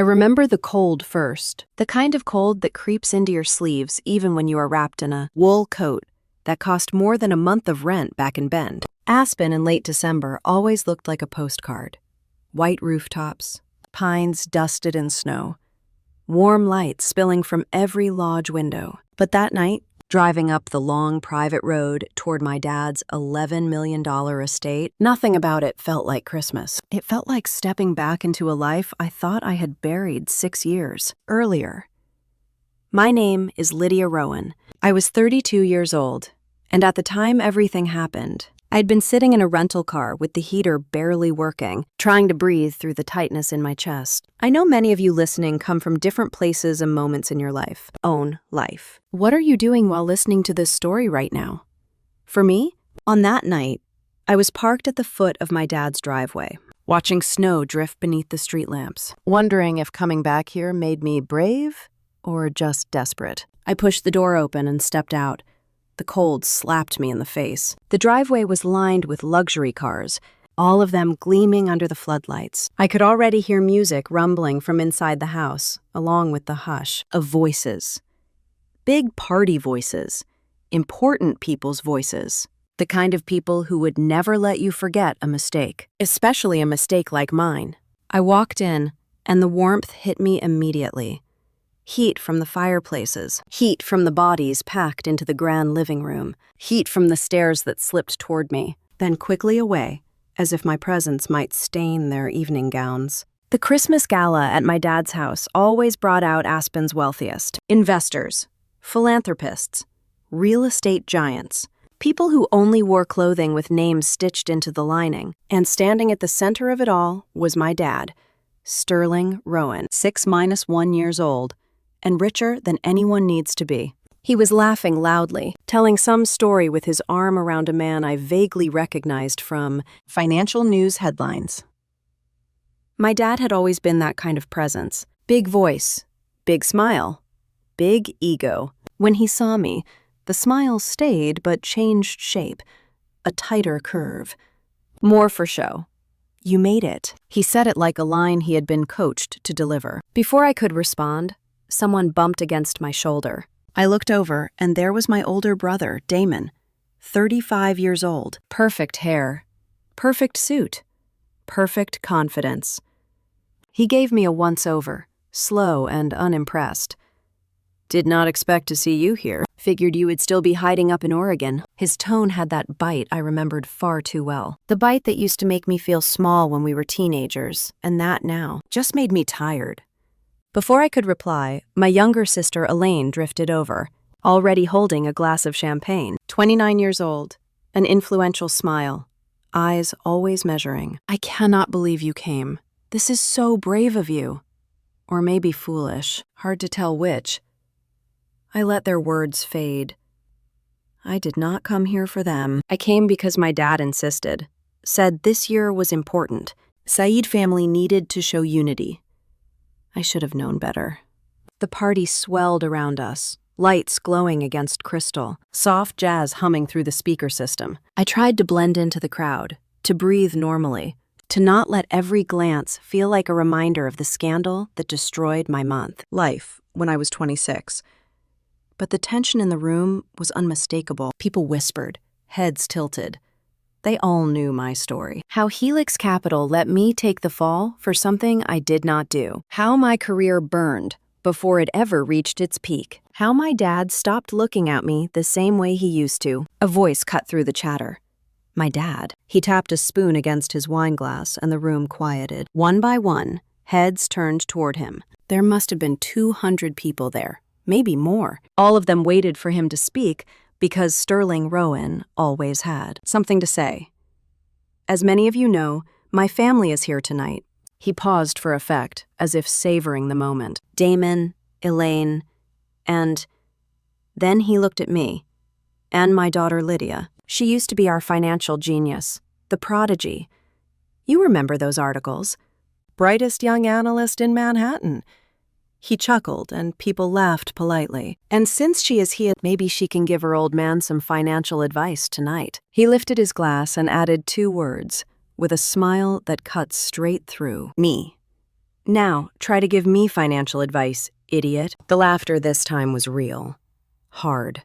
remember the cold first, the kind of cold that creeps into your sleeves even when you are wrapped in a wool coat that cost more than a month of rent back in Bend. Aspen in late December always looked like a postcard. White rooftops, pines dusted in snow, warm lights spilling from every lodge window. But that night, driving up the long private road toward my dad's $11 million estate, nothing about it felt like Christmas. It felt like stepping back into a life I thought I had buried 6 years earlier. My name is Lydia Rowan. I was 32 years old, and at the time everything happened, I'd been sitting in a rental car with the heater barely working, trying to breathe through the tightness in my chest. I know many of you listening come from different places and moments in your own life. What are you doing while listening to this story right now? For me, on that night, I was parked at the foot of my dad's driveway, watching snow drift beneath the street lamps, wondering if coming back here made me brave or just desperate. I pushed the door open and stepped out. The cold slapped me in the face. The driveway was lined with luxury cars, all of them gleaming under the floodlights. I could already hear music rumbling from inside the house, along with the hush of voices. Big party voices, important people's voices, the kind of people who would never let you forget a mistake, especially a mistake like mine. I walked in, and the warmth hit me immediately. Heat from the fireplaces, heat from the bodies packed into the grand living room, heat from the stairs that slipped toward me, then quickly away, as if my presence might stain their evening gowns. The Christmas gala at my dad's house always brought out Aspen's wealthiest: investors, philanthropists, real estate giants, people who only wore clothing with names stitched into the lining. And standing at the center of it all was my dad, Sterling Rowan, 6-1 years old, and richer than anyone needs to be. He was laughing loudly, telling some story with his arm around a man I vaguely recognized from financial news headlines. My dad had always been that kind of presence. Big voice, big smile, big ego. When he saw me, the smile stayed but changed shape, a tighter curve. More for show. "You made it." He said it like a line he had been coached to deliver. Before I could respond, someone bumped against my shoulder. I looked over, and there was my older brother, Damon, 35 years old. Perfect hair, perfect suit, perfect confidence. He gave me a once-over, slow and unimpressed. "Did not expect to see you here. Figured you would still be hiding up in Oregon." His tone had that bite I remembered far too well. The bite that used to make me feel small when we were teenagers, and that now just made me tired. Before I could reply, my younger sister Elaine drifted over, already holding a glass of champagne. 29 years old, an influential smile, eyes always measuring. "I cannot believe you came. This is so brave of you." Or maybe foolish, hard to tell which. I let their words fade. I did not come here for them. I came because my dad insisted, said this year was important. Said family needed to show unity. I should have known better. The party swelled around us, lights glowing against crystal, soft jazz humming through the speaker system. I tried to blend into the crowd, to breathe normally, to not let every glance feel like a reminder of the scandal that destroyed my life when I was 26. But the tension in the room was unmistakable. People whispered, heads tilted. They all knew my story. How Helix Capital let me take the fall for something I did not do. How my career burned before it ever reached its peak. How my dad stopped looking at me the same way he used to. A voice cut through the chatter. My dad. He tapped a spoon against his wine glass and the room quieted. One by one, heads turned toward him. There must have been 200 people there, maybe more. All of them waited for him to speak, because Sterling Rowan always had something to say. "As many of you know, my family is here tonight." He paused for effect, as if savoring the moment. Damon, Elaine, and then he looked at me, and my daughter Lydia. She used to be our financial genius, the prodigy. You remember those articles. Brightest young analyst in Manhattan. He chuckled, and people laughed politely. "And since she is here, maybe she can give her old man some financial advice tonight." He lifted his glass and added 2 words, with a smile that cut straight through me. Now, try to give me financial advice, idiot. The laughter this time was real. Hard.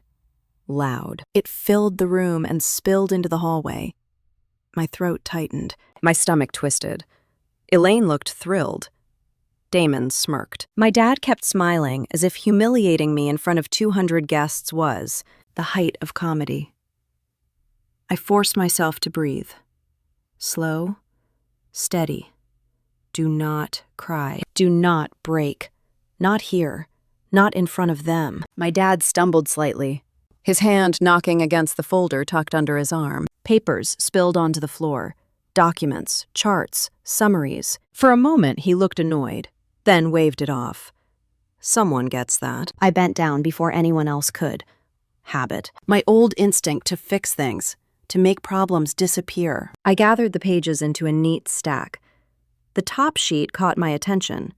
Loud. It filled the room and spilled into the hallway. My throat tightened. My stomach twisted. Elaine looked thrilled. Damon smirked. My dad kept smiling, as if humiliating me in front of 200 guests was the height of comedy. I forced myself to breathe. Slow, steady. Do not cry. Do not break. Not here. Not in front of them. My dad stumbled slightly, his hand knocking against the folder tucked under his arm. Papers spilled onto the floor. Documents, charts, summaries. For a moment, he looked annoyed, then waved it off. Someone gets that. I bent down before anyone else could. Habit. My old instinct to fix things, to make problems disappear. I gathered the pages into a neat stack. The top sheet caught my attention.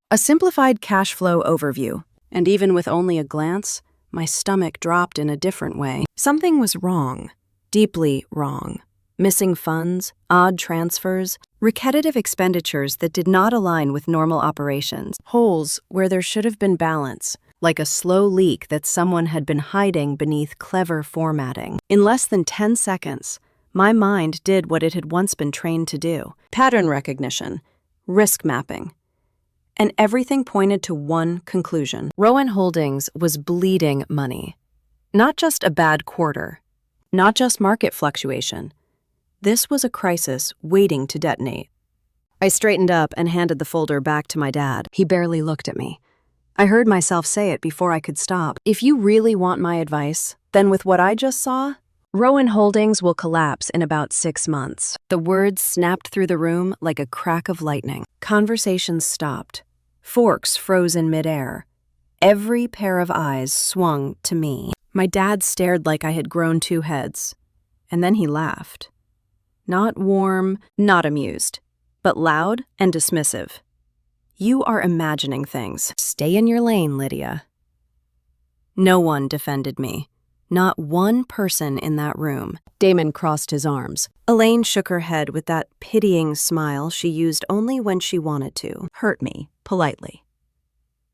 A simplified cash flow overview, and even with only a glance, my stomach dropped in a different way. Something was wrong, deeply wrong. Missing funds, odd transfers, repetitive expenditures that did not align with normal operations, holes where there should have been balance, like a slow leak that someone had been hiding beneath clever formatting. In less than 10 seconds, my mind did what it had once been trained to do: pattern recognition, risk mapping. And everything pointed to one conclusion. Rowan Holdings was bleeding money. Not just a bad quarter, not just market fluctuation. This was a crisis waiting to detonate. I straightened up and handed the folder back to my dad. He barely looked at me. I heard myself say it before I could stop. If you really want my advice, then with what I just saw, Rowan Holdings will collapse in about 6 months. The words snapped through the room like a crack of lightning. Conversations stopped. Forks froze in midair. Every pair of eyes swung to me. My dad stared like I had grown 2 heads, and then he laughed. Not warm, not amused, but loud and dismissive. You are imagining things. Stay in your lane, Lydia. No one defended me. Not one person in that room. Damon crossed his arms. Elaine shook her head with that pitying smile she used only when she wanted to hurt me, politely.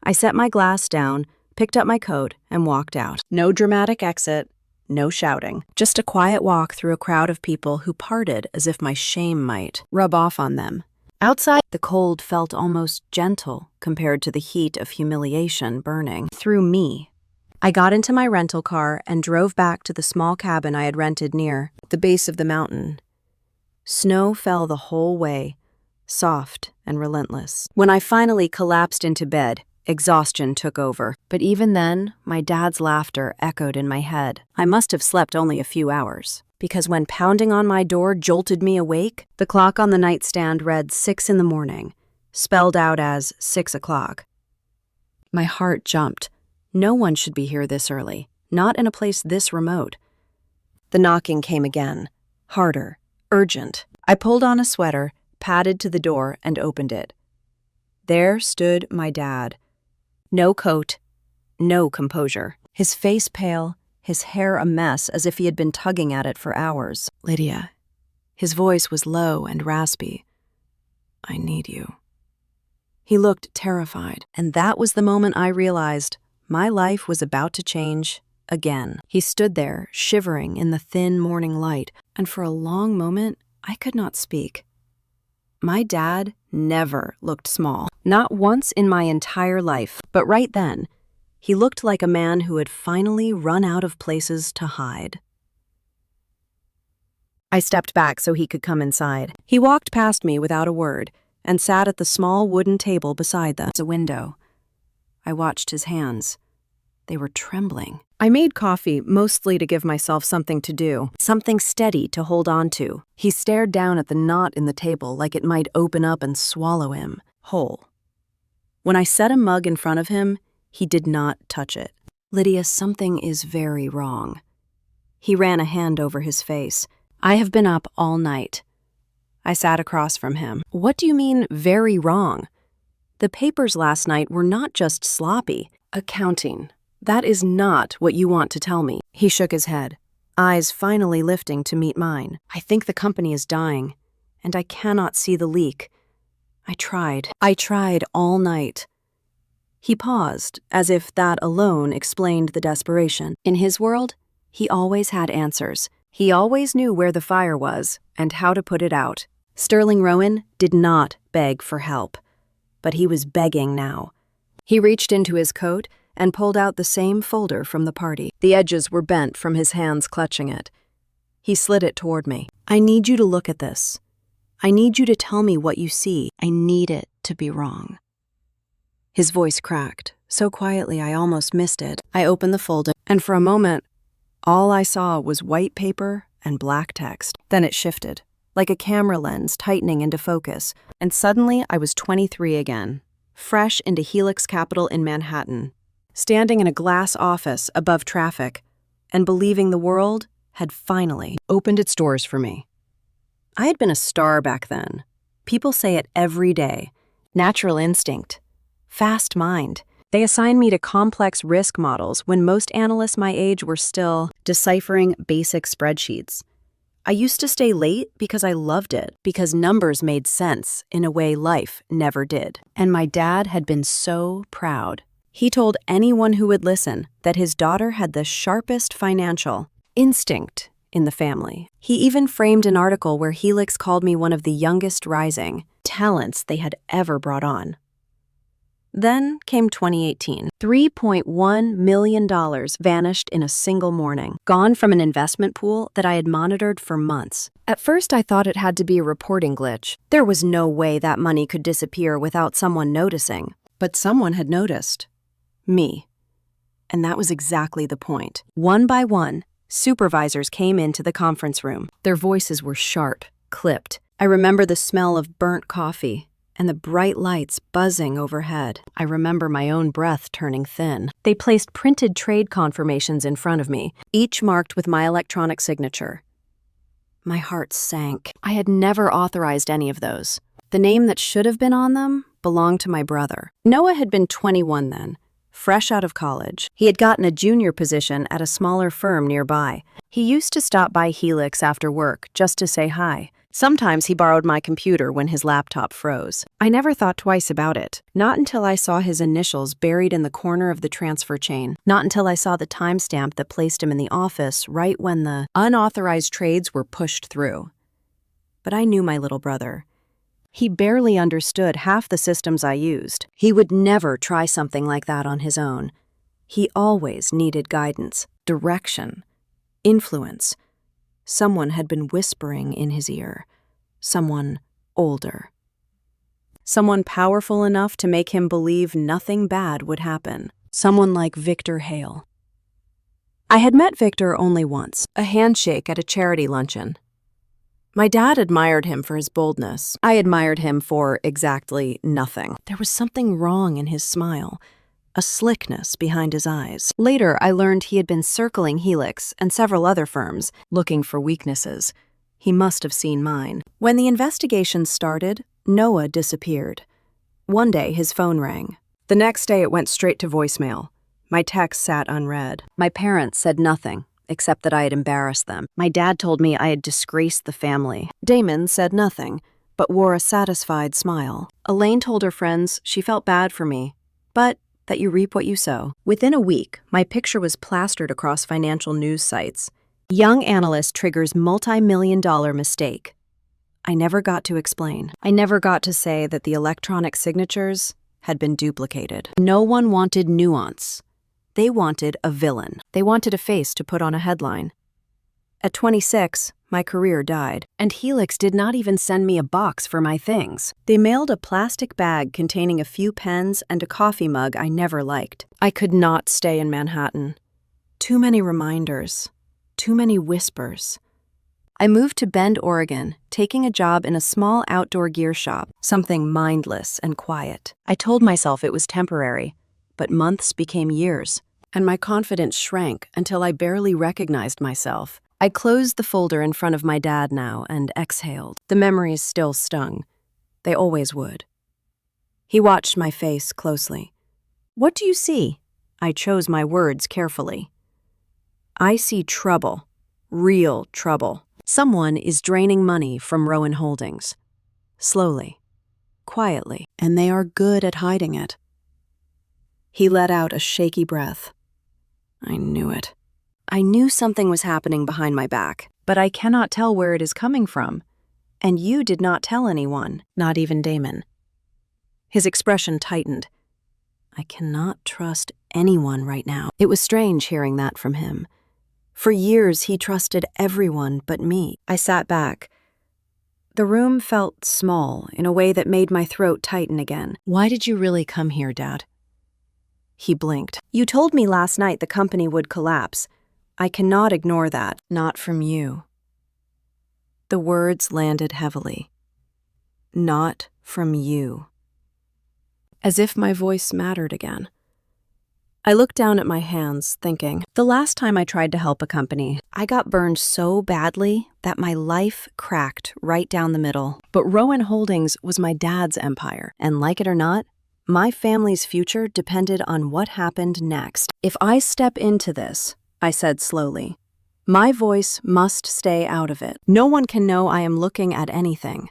I set my glass down, picked up my coat, and walked out. No dramatic exit, no shouting. Just a quiet walk through a crowd of people who parted as if my shame might rub off on them. Outside, the cold felt almost gentle compared to the heat of humiliation burning through me. I got into my rental car and drove back to the small cabin I had rented near the base of the mountain. Snow fell the whole way, soft and relentless. When I finally collapsed into bed, exhaustion took over. But even then, my dad's laughter echoed in my head. I must have slept only a few hours, because when pounding on my door jolted me awake, the clock on the nightstand read 6 in the morning, spelled out as 6 o'clock. My heart jumped. No one should be here this early, not in a place this remote. The knocking came again, harder, urgent. I pulled on a sweater, padded to the door, and opened it. There stood my dad. No coat, no composure. His face pale, his hair a mess as if he had been tugging at it for hours. Lydia. His voice was low and raspy. I need you. He looked terrified, and that was the moment I realized my life was about to change again. He stood there, shivering in the thin morning light, and for a long moment, I could not speak. My dad never looked small, not once in my entire life, but right then, he looked like a man who had finally run out of places to hide. I stepped back so he could come inside. He walked past me without a word and sat at the small wooden table beside the window. I watched his hands. They were trembling. I made coffee mostly to give myself something to do, something steady to hold on to. He stared down at the knot in the table like it might open up and swallow him whole. When I set a mug in front of him, he did not touch it. Lydia, something is very wrong. He ran a hand over his face. I have been up all night. I sat across from him. What do you mean, very wrong? The papers last night were not just sloppy. Accounting. That is not what you want to tell me. He shook his head, eyes finally lifting to meet mine. I think the company is dying, and I cannot see the leak. I tried all night." He paused, as if that alone explained the desperation. In his world, he always had answers. He always knew where the fire was and how to put it out. Sterling Rowan did not beg for help, but he was begging now. He reached into his coat and pulled out the same folder from the party. The edges were bent from his hands clutching it. He slid it toward me. "I need you to look at this. I need you to tell me what you see. I need it to be wrong." His voice cracked, so quietly I almost missed it. I opened the folder, and for a moment, all I saw was white paper and black text. Then it shifted, like a camera lens tightening into focus, and suddenly I was 23 again, fresh into Helix Capital in Manhattan, standing in a glass office above traffic, and believing the world had finally opened its doors for me. I had been a star back then. People say it every day. Natural instinct. Fast mind. They assigned me to complex risk models when most analysts my age were still deciphering basic spreadsheets. I used to stay late because I loved it, because numbers made sense in a way life never did. And my dad had been so proud. He told anyone who would listen that his daughter had the sharpest financial instinct in the family. He even framed an article where Helix called me one of the youngest rising talents they had ever brought on. Then came 2018. $3.1 million vanished in a single morning, gone from an investment pool that I had monitored for months. At first, I thought it had to be a reporting glitch. There was no way that money could disappear without someone noticing. But someone had noticed. Me. And that was exactly the point. One by one, supervisors came into the conference room. Their voices were sharp, clipped. I remember the smell of burnt coffee and the bright lights buzzing overhead. I remember my own breath turning thin. They placed printed trade confirmations in front of me, each marked with my electronic signature. My heart sank. I had never authorized any of those. The name that should have been on them belonged to my brother. Noah had been 21 then, fresh out of college. He had gotten a junior position at a smaller firm nearby. He used to stop by Helix after work just to say hi. Sometimes he borrowed my computer when his laptop froze. I never thought twice about it, not until I saw his initials buried in the corner of the transfer chain, not until I saw the timestamp that placed him in the office right when the unauthorized trades were pushed through. But I knew my little brother. He barely understood half the systems I used. He would never try something like that on his own. He always needed guidance, direction, influence. Someone had been whispering in his ear. Someone older. Someone powerful enough to make him believe nothing bad would happen. Someone like Victor Hale. I had met Victor only once, a handshake at a charity luncheon. My dad admired him for his boldness. I admired him for exactly nothing. There was something wrong in his smile, a slickness behind his eyes. Later, I learned he had been circling Helix and several other firms, looking for weaknesses. He must have seen mine. When the investigation started, Noah disappeared. One day, his phone rang. The next day, it went straight to voicemail. My text sat unread. My parents said nothing, except that I had embarrassed them. My dad told me I had disgraced the family. Damon said nothing, but wore a satisfied smile. Elaine told her friends she felt bad for me, but that you reap what you sow. Within a week, my picture was plastered across financial news sites. Young analyst triggers multi-million-dollar mistake. I never got to explain. I never got to say that the electronic signatures had been duplicated. No one wanted nuance. They wanted a villain. They wanted a face to put on a headline. At 26, my career died, and Helix did not even send me a box for my things. They mailed a plastic bag containing a few pens and a coffee mug I never liked. I could not stay in Manhattan. Too many reminders. Too many whispers. I moved to Bend, Oregon, taking a job in a small outdoor gear shop, something mindless and quiet. I told myself it was temporary, but months became years, and my confidence shrank until I barely recognized myself. I closed the folder in front of my dad now and exhaled. The memories still stung. They always would. He watched my face closely. "What do you see?" I chose my words carefully. "I see trouble. Real trouble. Someone is draining money from Rowan Holdings. Slowly. quietly, and they are good at hiding it. He let out a shaky breath. I knew it. I knew something was happening behind my back, but I cannot tell where it is coming from. And you did not tell anyone, not even Damon. His expression tightened. I cannot trust anyone right now. It was strange hearing that from him. For years, he trusted everyone but me. I sat back. The room felt small in a way that made my throat tighten again. Why did you really come here, Dad? He blinked. You told me last night the company would collapse. I cannot ignore that. Not from you. The words landed heavily. Not from you. As if my voice mattered again. I looked down at my hands, thinking, the last time I tried to help a company, I got burned so badly that my life cracked right down the middle. But Rowan Holdings was my dad's empire, and like it or not, my family's future depended on what happened next. If I step into this, I said slowly, my voice must stay out of it. No one can know I am looking at anything,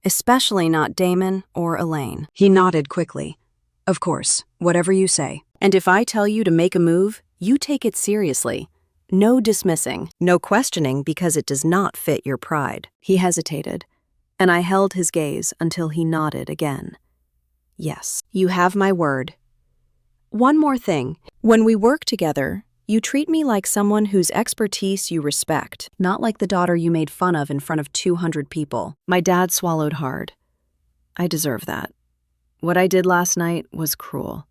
especially not Damon or Elaine. He nodded quickly. Of course, whatever you say. And if I tell you to make a move, you take it seriously. No dismissing, no questioning because it does not fit your pride. He hesitated, and I held his gaze until he nodded again. Yes, you have my word. One more thing. When we work together, you treat me like someone whose expertise you respect, not like the daughter you made fun of in front of 200 people. My dad swallowed hard. I deserve that. What I did last night was cruel.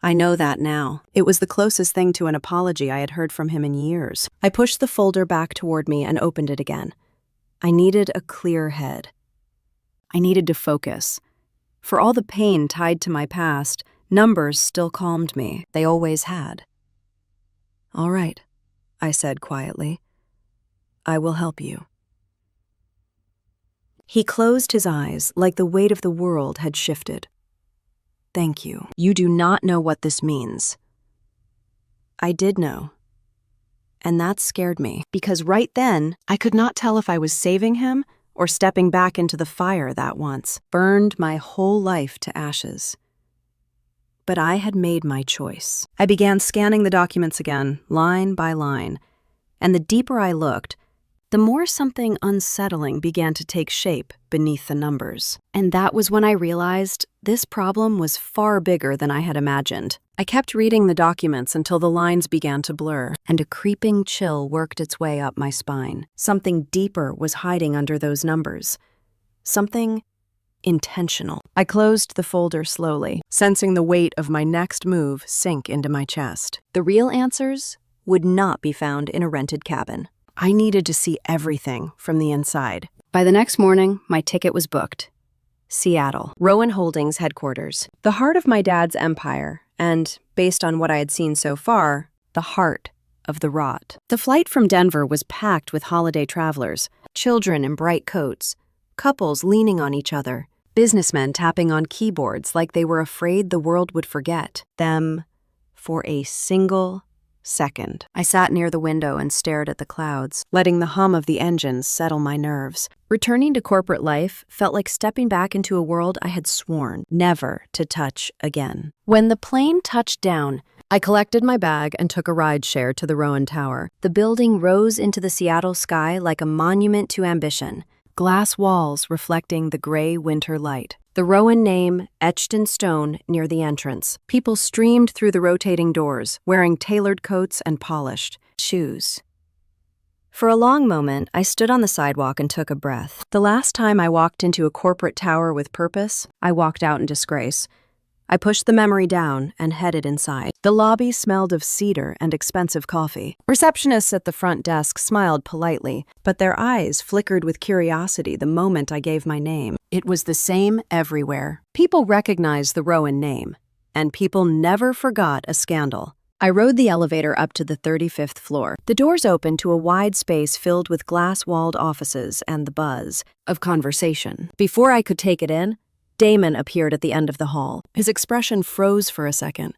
I know that now. It was the closest thing to an apology I had heard from him in years. I pushed the folder back toward me and opened it again. I needed a clear head. I needed to focus. For all the pain tied to my past, numbers still calmed me. They always had. All right, I said quietly. I will help you. He closed his eyes like the weight of the world had shifted. Thank you. You do not know what this means. I did know. And that scared me, because right then, I could not tell if I was saving him or stepping back into the fire that once burned my whole life to ashes. But I had made my choice. I began scanning the documents again, line by line, and the deeper I looked, the more something unsettling began to take shape beneath the numbers. And that was when I realized this problem was far bigger than I had imagined. I kept reading the documents until the lines began to blur, and a creeping chill worked its way up my spine. Something deeper was hiding under those numbers. Something intentional. I closed the folder slowly, sensing the weight of my next move sink into my chest. The real answers would not be found in a rented cabin. I needed to see everything from the inside. By the next morning, my ticket was booked. Seattle, Rowan Holdings headquarters. The heart of my dad's empire, and, based on what I had seen so far, the heart of the rot. The flight from Denver was packed with holiday travelers, children in bright coats, couples leaning on each other, businessmen tapping on keyboards like they were afraid the world would forget them for a single second. I sat near the window and stared at the clouds, letting the hum of the engines settle my nerves. Returning to corporate life felt like stepping back into a world I had sworn never to touch again. When the plane touched down, I collected my bag and took a rideshare to the Rowan Tower. The building rose into the Seattle sky like a monument to ambition, glass walls reflecting the gray winter light. The Rowan name etched in stone near the entrance. People streamed through the rotating doors, wearing tailored coats and polished shoes. For a long moment, I stood on the sidewalk and took a breath. The last time I walked into a corporate tower with purpose, I walked out in disgrace. I pushed the memory down and headed inside. The lobby smelled of cedar and expensive coffee. Receptionists at the front desk smiled politely, but their eyes flickered with curiosity the moment I gave my name. It was the same everywhere. People recognized the Rowan name, and people never forgot a scandal. I rode the elevator up to the 35th floor. The doors opened to a wide space filled with glass-walled offices and the buzz of conversation. Before I could take it in, Damon appeared at the end of the hall. His expression froze for a second,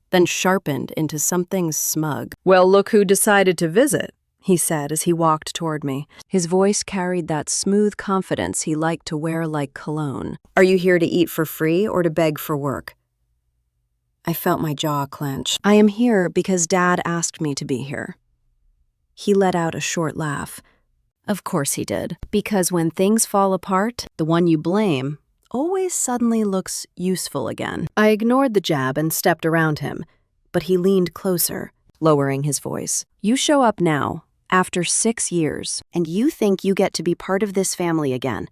then sharpened into something smug. "Well, look who decided to visit," he said as he walked toward me. His voice carried that smooth confidence he liked to wear like cologne. Are you here to eat for free or to beg for work? I felt my jaw clench. I am here because Dad asked me to be here. He let out a short laugh. Of course he did. Because when things fall apart, the one you blame always suddenly looks useful again. I ignored the jab and stepped around him, but he leaned closer, lowering his voice. You show up now, after 6 years, and you think you get to be part of this family again.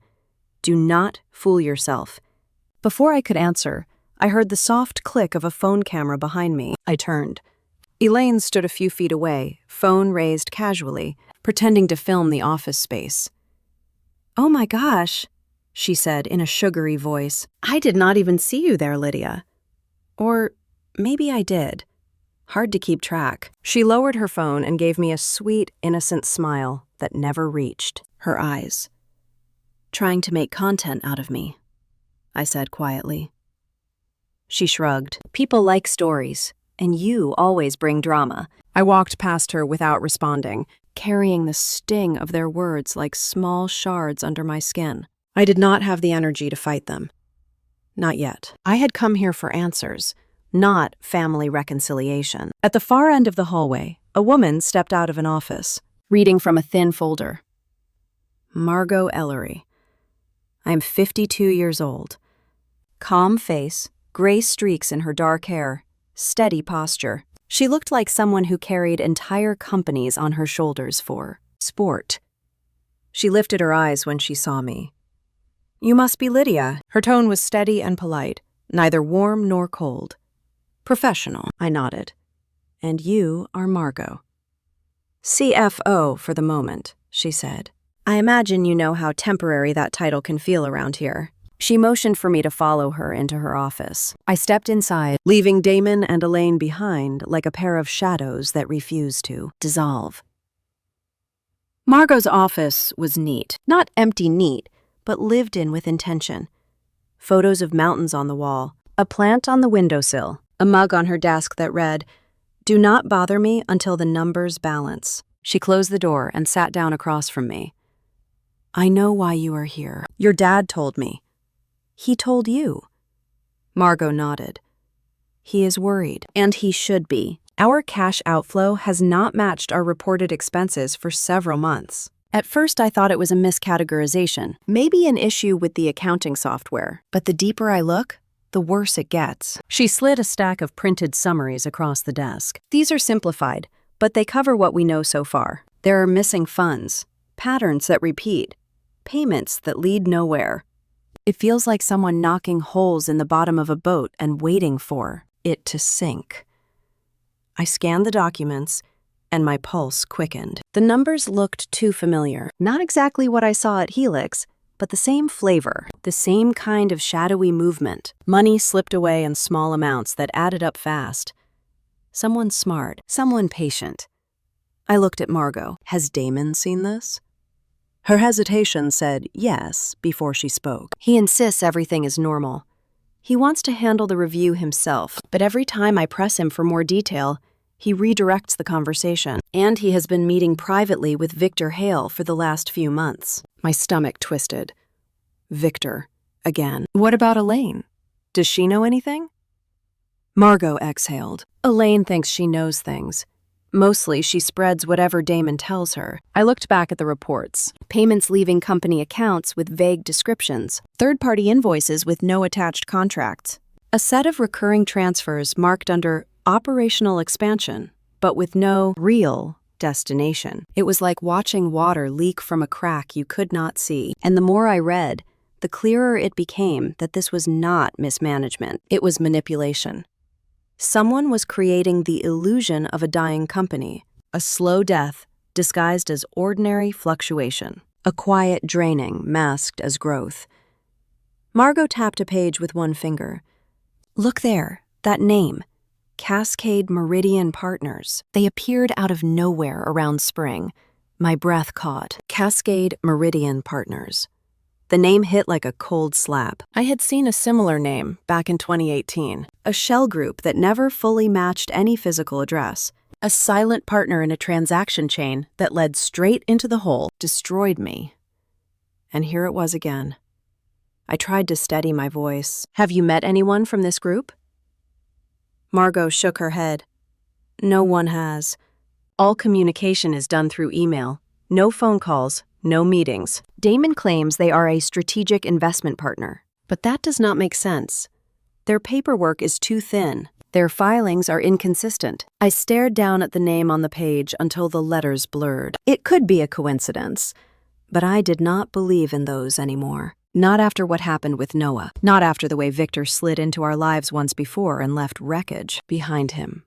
Do not fool yourself. Before I could answer, I heard the soft click of a phone camera behind me. I turned. Elaine stood a few feet away, phone raised casually, pretending to film the office space. Oh my gosh, she said in a sugary voice. I did not even see you there, Lydia. Or maybe I did. Hard to keep track. She lowered her phone and gave me a sweet, innocent smile that never reached her eyes. Trying to make content out of me, I said quietly. She shrugged. People like stories, and you always bring drama. I walked past her without responding, carrying the sting of their words like small shards under my skin. I did not have the energy to fight them. Not yet. I had come here for answers, not family reconciliation. At the far end of the hallway, a woman stepped out of an office, reading from a thin folder. Margot Ellery. I am 52 years old. Calm face, gray streaks in her dark hair, steady posture. She looked like someone who carried entire companies on her shoulders for sport. She lifted her eyes when she saw me. You must be Lydia. Her tone was steady and polite, neither warm nor cold. Professional, I nodded. And you are Margot. CFO for the moment, she said. I imagine you know how temporary that title can feel around here. She motioned for me to follow her into her office. I stepped inside, leaving Damon and Elaine behind like a pair of shadows that refused to dissolve. Margot's office was neat. Not empty neat, but lived in with intention. Photos of mountains on the wall, a plant on the windowsill, a mug on her desk that read, "Do not bother me until the numbers balance." She closed the door and sat down across from me. I know why you are here. Your dad told me. He told you. Margot nodded. He is worried, and he should be. Our cash outflow has not matched our reported expenses for several months. At first, I thought it was a miscategorization, maybe an issue with the accounting software. But the deeper I look, the worse it gets. She slid a stack of printed summaries across the desk. These are simplified, but they cover what we know so far. There are missing funds, patterns that repeat, payments that lead nowhere. It feels like someone knocking holes in the bottom of a boat and waiting for it to sink. I scanned the documents, and my pulse quickened. The numbers looked too familiar. Not exactly what I saw at Helix, but the same flavor, the same kind of shadowy movement. Money slipped away in small amounts that added up fast. Someone smart, someone patient. I looked at Margot. Has Damon seen this? Her hesitation said yes before she spoke. He insists everything is normal. He wants to handle the review himself, but every time I press him for more detail, he redirects the conversation. And he has been meeting privately with Victor Hale for the last few months. My stomach twisted. Victor, again. What about Elaine? Does she know anything? Margot exhaled. Elaine thinks she knows things. Mostly, she spreads whatever Damon tells her. I looked back at the reports. Payments leaving company accounts with vague descriptions. Third-party invoices with no attached contracts. A set of recurring transfers marked under operational expansion, but with no real destination. It was like watching water leak from a crack you could not see. And the more I read, the clearer it became that this was not mismanagement. It was manipulation. Someone was creating the illusion of a dying company, a slow death disguised as ordinary fluctuation, a quiet draining masked as growth. Margot tapped a page with one finger. Look there, that name, Cascade Meridian Partners. They appeared out of nowhere around spring. My breath caught. Cascade Meridian Partners. The name hit like a cold slap. I had seen a similar name back in 2018, a shell group that never fully matched any physical address. A silent partner in a transaction chain that led straight into the hole destroyed me. And here it was again. I tried to steady my voice. Have you met anyone from this group? Margot shook her head. No one has. All communication is done through email. No phone calls, no meetings. Damon claims they are a strategic investment partner, but that does not make sense. Their paperwork is too thin. Their filings are inconsistent. I stared down at the name on the page until the letters blurred. It could be a coincidence, but I did not believe in those anymore. Not after what happened with Noah. Not after the way Victor slid into our lives once before and left wreckage behind him.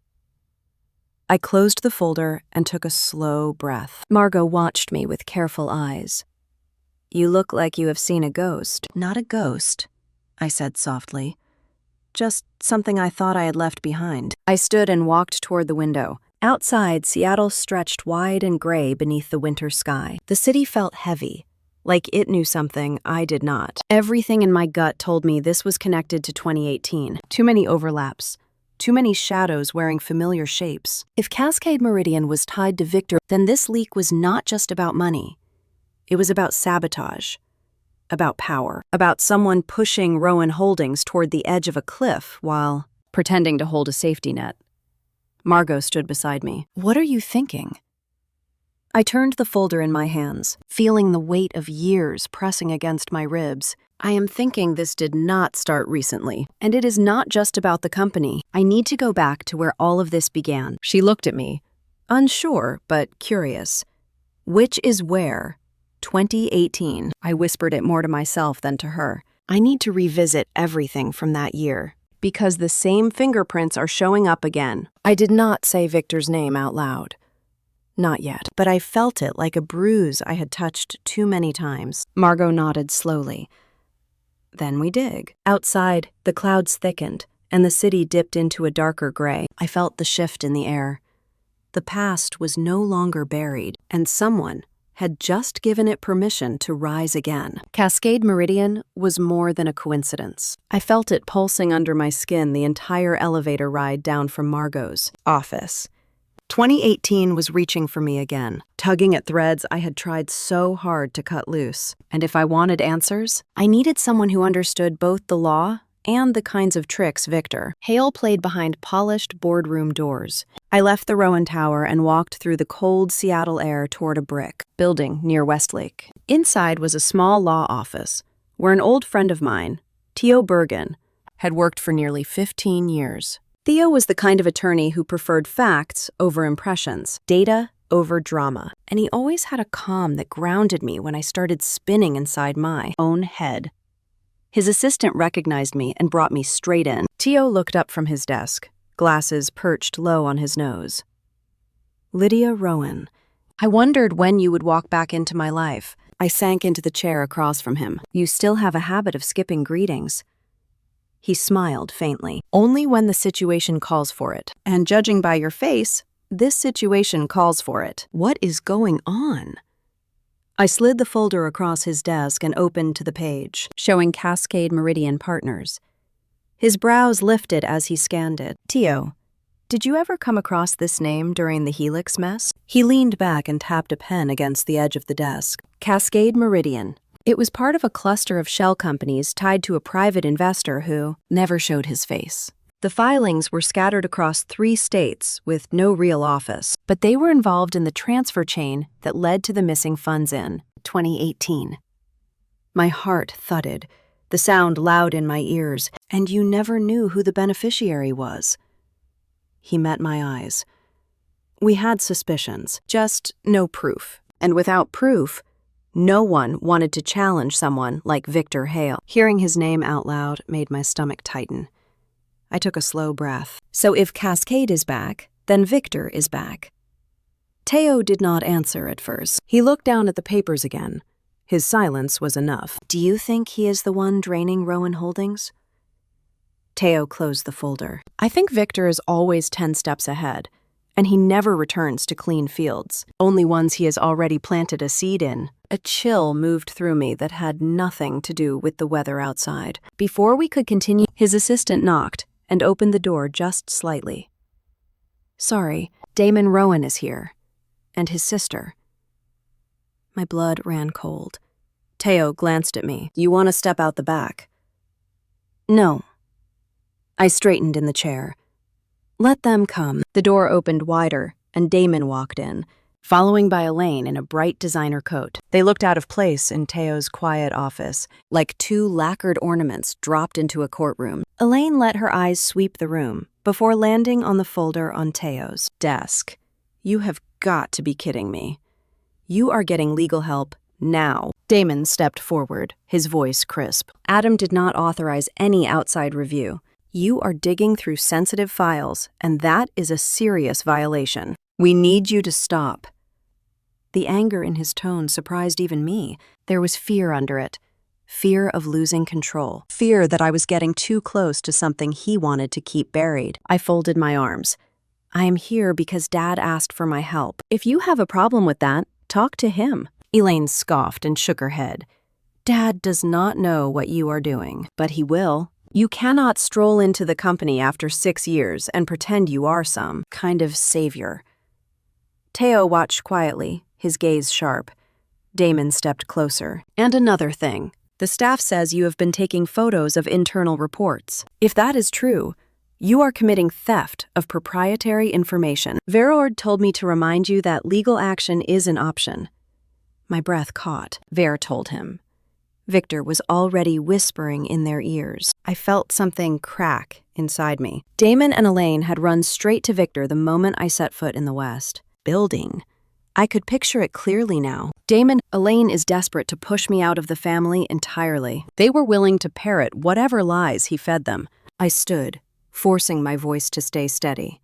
I closed the folder and took a slow breath. Margot watched me with careful eyes. You look like you have seen a ghost. Not a ghost, I said softly. Just something I thought I had left behind. I stood and walked toward the window. Outside, Seattle stretched wide and gray beneath the winter sky. The city felt heavy, like it knew something I did not. Everything in my gut told me this was connected to 2018. Too many overlaps. Too many shadows wearing familiar shapes. If Cascade Meridian was tied to Victor, then this leak was not just about money. It was about sabotage, about power, about someone pushing Rowan Holdings toward the edge of a cliff while pretending to hold a safety net. Margot stood beside me. What are you thinking? I turned the folder in my hands, feeling the weight of years pressing against my ribs. I am thinking this did not start recently, and it is not just about the company. I need to go back to where all of this began. She looked at me, unsure but curious. Which is where? 2018. I whispered it more to myself than to her. I need to revisit everything from that year, because the same fingerprints are showing up again. I did not say Victor's name out loud. Not yet, but I felt it like a bruise I had touched too many times. Margot nodded slowly. Then we dig. Outside, the clouds thickened, and the city dipped into a darker gray. I felt the shift in the air. The past was no longer buried, and someone had just given it permission to rise again. Cascade Meridian was more than a coincidence. I felt it pulsing under my skin the entire elevator ride down from Margot's office. 2018 was reaching for me again, tugging at threads I had tried so hard to cut loose. And if I wanted answers, I needed someone who understood both the law and the kinds of tricks Victor. Hale played behind polished boardroom doors. I left the Rowan Tower and walked through the cold Seattle air toward a brick building near Westlake. Inside was a small law office, where an old friend of mine, Theo Bergen, had worked for nearly 15 years. Theo was the kind of attorney who preferred facts over impressions, data over drama, and he always had a calm that grounded me when I started spinning inside my own head. His assistant recognized me and brought me straight in. Theo looked up from his desk, glasses perched low on his nose. Lydia Rowan. I wondered when you would walk back into my life. I sank into the chair across from him. You still have a habit of skipping greetings. He smiled faintly. Only when the situation calls for it. And judging by your face, this situation calls for it. What is going on? I slid the folder across his desk and opened to the page, showing Cascade Meridian Partners. His brows lifted as he scanned it. Theo, did you ever come across this name during the Helix mess? He leaned back and tapped a pen against the edge of the desk. Cascade Meridian. It was part of a cluster of shell companies tied to a private investor who never showed his face. The filings were scattered across 3 states with no real office, but they were involved in the transfer chain that led to the missing funds in 2018. My heart thudded, the sound loud in my ears, and you never knew who the beneficiary was. He met my eyes. We had suspicions, just no proof. And without proof, no one wanted to challenge someone like Victor Hale. Hearing his name out loud made my stomach tighten. I took a slow breath. So if Cascade is back, then Victor is back. Theo did not answer at first. He looked down at the papers again. His silence was enough. Do you think he is the one draining Rowan Holdings? Theo closed the folder. I think Victor is always 10 steps ahead, and he never returns to clean fields, only ones he has already planted a seed in. A chill moved through me that had nothing to do with the weather outside. Before we could continue, his assistant knocked and opened the door just slightly. Sorry, Damon Rowan is here. And his sister. My blood ran cold. Teo glanced at me. You want to step out the back? No. I straightened in the chair. Let them come. The door opened wider, and Damon walked in, following by Elaine in a bright designer coat. They looked out of place in Teo's quiet office, like two lacquered ornaments dropped into a courtroom. Elaine let her eyes sweep the room before landing on the folder on Teo's desk. You have got to be kidding me. You are getting legal help now. Damon stepped forward, his voice crisp. Adam did not authorize any outside review. You are digging through sensitive files, and that is a serious violation. We need you to stop. The anger in his tone surprised even me. There was fear under it. Fear of losing control. Fear that I was getting too close to something he wanted to keep buried. I folded my arms. I am here because Dad asked for my help. If you have a problem with that, talk to him. Elaine scoffed and shook her head. Dad does not know what you are doing, but he will. You cannot stroll into the company after 6 years and pretend you are some kind of savior. Teo watched quietly, his gaze sharp. Damon stepped closer. And another thing. The staff says you have been taking photos of internal reports. If that is true, you are committing theft of proprietary information. Verord told me to remind you that legal action is an option. My breath caught. Ver told him. Victor was already whispering in their ears. I felt something crack inside me. Damon and Elaine had run straight to Victor the moment I set foot in the West. Building. I could picture it clearly now. Elaine is desperate to push me out of the family entirely. They were willing to parrot whatever lies he fed them. I stood, forcing my voice to stay steady.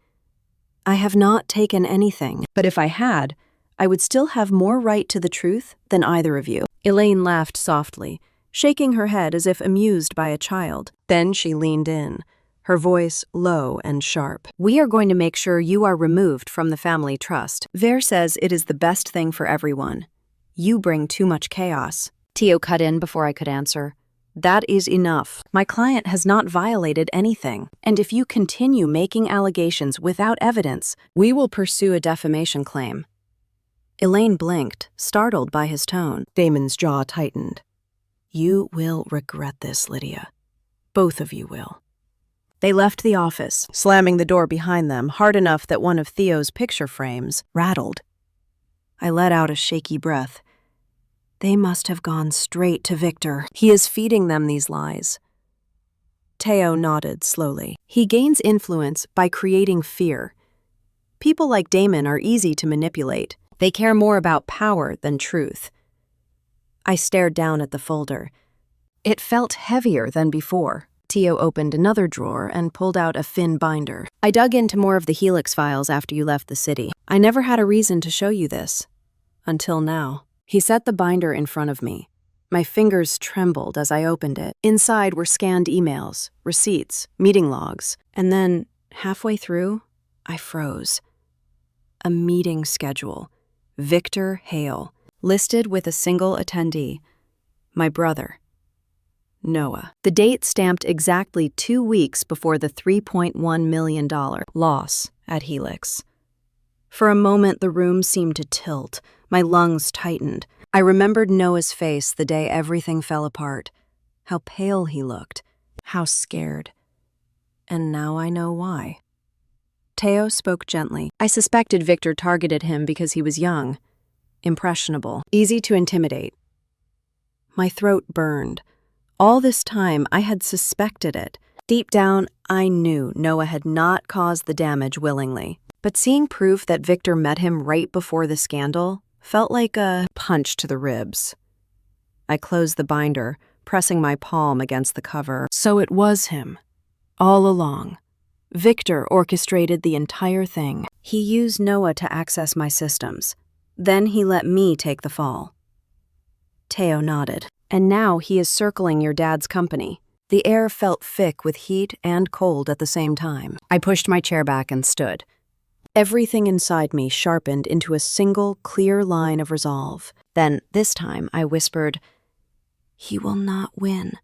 I have not taken anything, but if I had, I would still have more right to the truth than either of you. Elaine laughed softly, shaking her head as if amused by a child. Then she leaned in, her voice low and sharp. We are going to make sure you are removed from the family trust. Ver says it is the best thing for everyone. You bring too much chaos. Teo cut in before I could answer. That is enough. My client has not violated anything, and if you continue making allegations without evidence, we will pursue a defamation claim. Elaine blinked, startled by his tone. Damon's jaw tightened. You will regret this, Lydia. Both of you will. They left the office, slamming the door behind them hard enough that one of Theo's picture frames rattled. I let out a shaky breath. They must have gone straight to Victor. He is feeding them these lies. Teo nodded slowly. He gains influence by creating fear. People like Damon are easy to manipulate. They care more about power than truth. I stared down at the folder. It felt heavier than before. Teo opened another drawer and pulled out a thin binder. I dug into more of the Helix files after you left the city. I never had a reason to show you this. Until now. He set the binder in front of me. My fingers trembled as I opened it. Inside were scanned emails, receipts, meeting logs, and then, halfway through, I froze. A meeting schedule. Victor Hale, listed with a single attendee. My brother. Noah. The date stamped exactly 2 weeks before the $3.1 million loss at Helix. For a moment, the room seemed to tilt. My lungs tightened. I remembered Noah's face the day everything fell apart. How pale he looked. How scared. And now I know why. Teo spoke gently. I suspected Victor targeted him because he was young, impressionable, easy to intimidate. My throat burned. All this time, I had suspected it. Deep down, I knew Noah had not caused the damage willingly. But seeing proof that Victor met him right before the scandal felt like a punch to the ribs. I closed the binder, pressing my palm against the cover. So it was him, all along. Victor orchestrated the entire thing. He used Noah to access my systems. Then he let me take the fall. Teo nodded. And now he is circling your dad's company. The air felt thick with heat and cold at the same time. I pushed my chair back and stood. Everything inside me sharpened into a single, clear line of resolve. Then, this time, I whispered, "He will not win."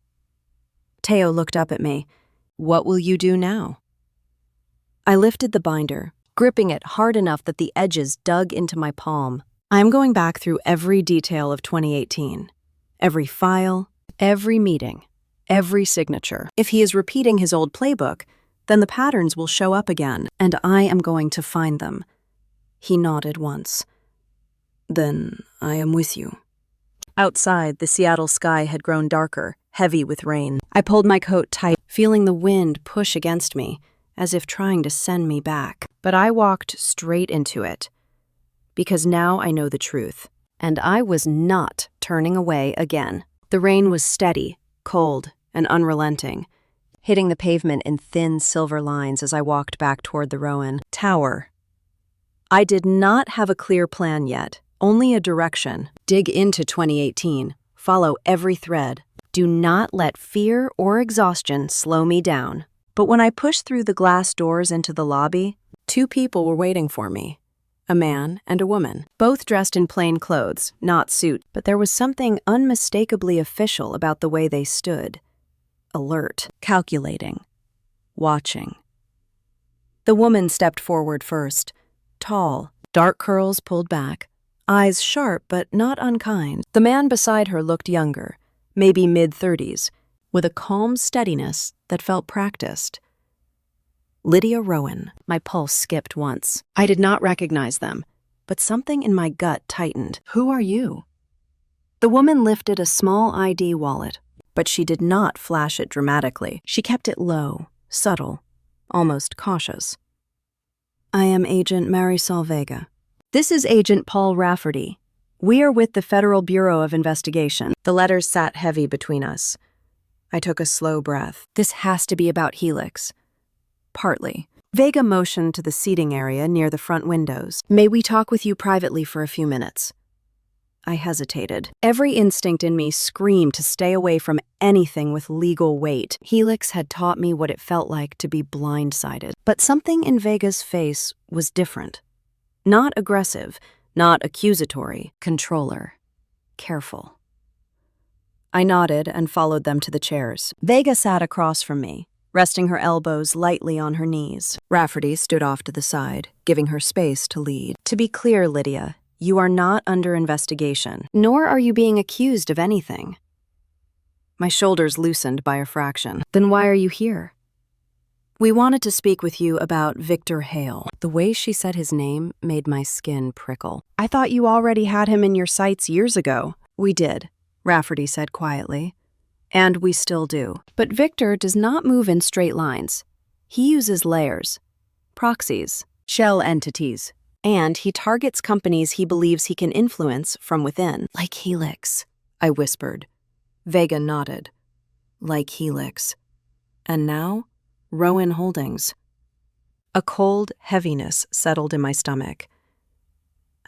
Teo looked up at me. "What will you do now?" I lifted the binder, gripping it hard enough that the edges dug into my palm. I am going back through every detail of 2018. Every file, every meeting, every signature. If he is repeating his old playbook, then the patterns will show up again, and I am going to find them. He nodded once. Then I am with you. Outside, the Seattle sky had grown darker, heavy with rain. I pulled my coat tight, feeling the wind push against me, as if trying to send me back. But I walked straight into it, because now I know the truth, and I was not turning away again. The rain was steady, cold, and unrelenting, hitting the pavement in thin silver lines as I walked back toward the Rowan Tower. I did not have a clear plan yet, only a direction. Dig into 2018, follow every thread. Do not let fear or exhaustion slow me down. But when I pushed through the glass doors into the lobby, 2 people were waiting for me. A man and a woman, both dressed in plain clothes, not suits, but there was something unmistakably official about the way they stood. Alert, calculating, watching. The woman stepped forward first, tall, dark curls pulled back, eyes sharp but not unkind. The man beside her looked younger, maybe mid-30s, with a calm steadiness that felt practiced. Lydia Rowan. My pulse skipped once. I did not recognize them, but something in my gut tightened. Who are you? The woman lifted a small ID wallet, but she did not flash it dramatically. She kept it low, subtle, almost cautious. I am Agent Marisol Vega. This is Agent Paul Rafferty. We are with the Federal Bureau of Investigation. The letters sat heavy between us. I took a slow breath. This has to be about Helix. Partly. Vega motioned to the seating area near the front windows. May we talk with you privately for a few minutes? I hesitated. Every instinct in me screamed to stay away from anything with legal weight. Helix had taught me what it felt like to be blindsided. But something in Vega's face was different. Not aggressive, not accusatory, controller, careful. I nodded and followed them to the chairs. Vega sat across from me, resting her elbows lightly on her knees. Rafferty stood off to the side, giving her space to lead. To be clear, Lydia, you are not under investigation, nor are you being accused of anything. My shoulders loosened by a fraction. Then why are you here? We wanted to speak with you about Victor Hale. The way she said his name made my skin prickle. I thought you already had him in your sights years ago. We did, Rafferty said quietly. And we still do. But Victor does not move in straight lines. He uses layers, proxies, shell entities, and he targets companies he believes he can influence from within. Like Helix, I whispered. Vega nodded. Like Helix. And now, Rowan Holdings. A cold heaviness settled in my stomach.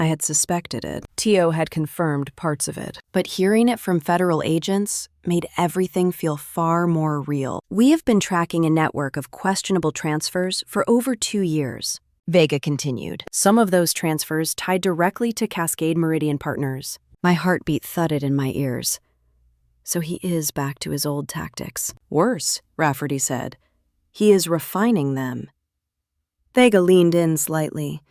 I had suspected it. Tio had confirmed parts of it. But hearing it from federal agents made everything feel far more real. We have been tracking a network of questionable transfers for over 2 years, Vega continued. Some of those transfers tied directly to Cascade Meridian Partners. My heartbeat thudded in my ears. So he is back to his old tactics. Worse, Rafferty said. He is refining them. Vega leaned in slightly.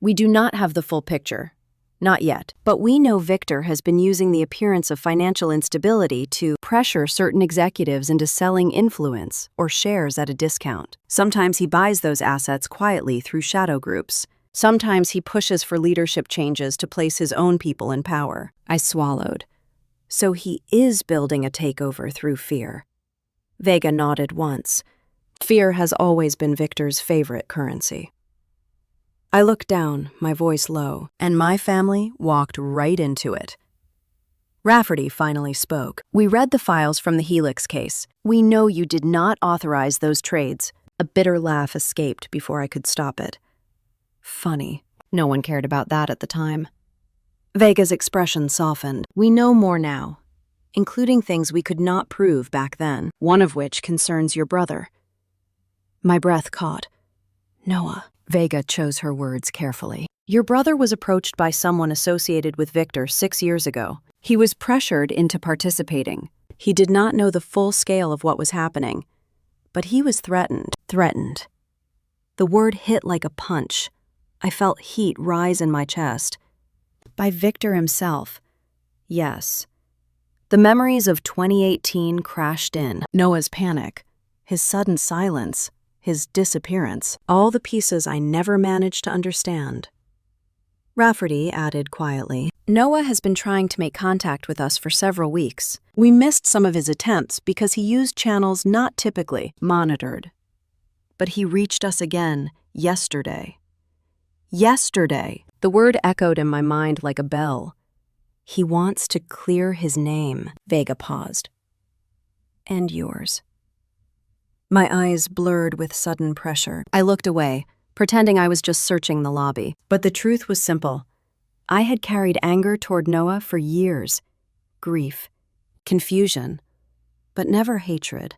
We do not have the full picture. Not yet. But we know Victor has been using the appearance of financial instability to pressure certain executives into selling influence or shares at a discount. Sometimes he buys those assets quietly through shadow groups. Sometimes he pushes for leadership changes to place his own people in power. I swallowed. So he is building a takeover through fear. Vega nodded once. Fear has always been Victor's favorite currency. I looked down, my voice low, and my family walked right into it. Rafferty finally spoke. We read the files from the Helix case. We know you did not authorize those trades. A bitter laugh escaped before I could stop it. Funny. No one cared about that at the time. Vega's expression softened. We know more now, including things we could not prove back then, one of which concerns your brother. My breath caught. Noah. Vega chose her words carefully. Your brother was approached by someone associated with Victor 6 years ago. He was pressured into participating. He did not know the full scale of what was happening, but he was threatened. The word hit like a punch. I felt heat rise in my chest. By Victor himself. Yes. The memories of 2018 crashed in. Noah's panic, his sudden silence, his disappearance, all the pieces I never managed to understand. Rafferty added quietly, Noah has been trying to make contact with us for several weeks. We missed some of his attempts because he used channels not typically monitored. But he reached us again yesterday. Yesterday. The word echoed in my mind like a bell. He wants to clear his name. Vega paused. And yours. My eyes blurred with sudden pressure. I looked away, pretending I was just searching the lobby. But the truth was simple. I had carried anger toward Noah for years. Grief, confusion, but never hatred.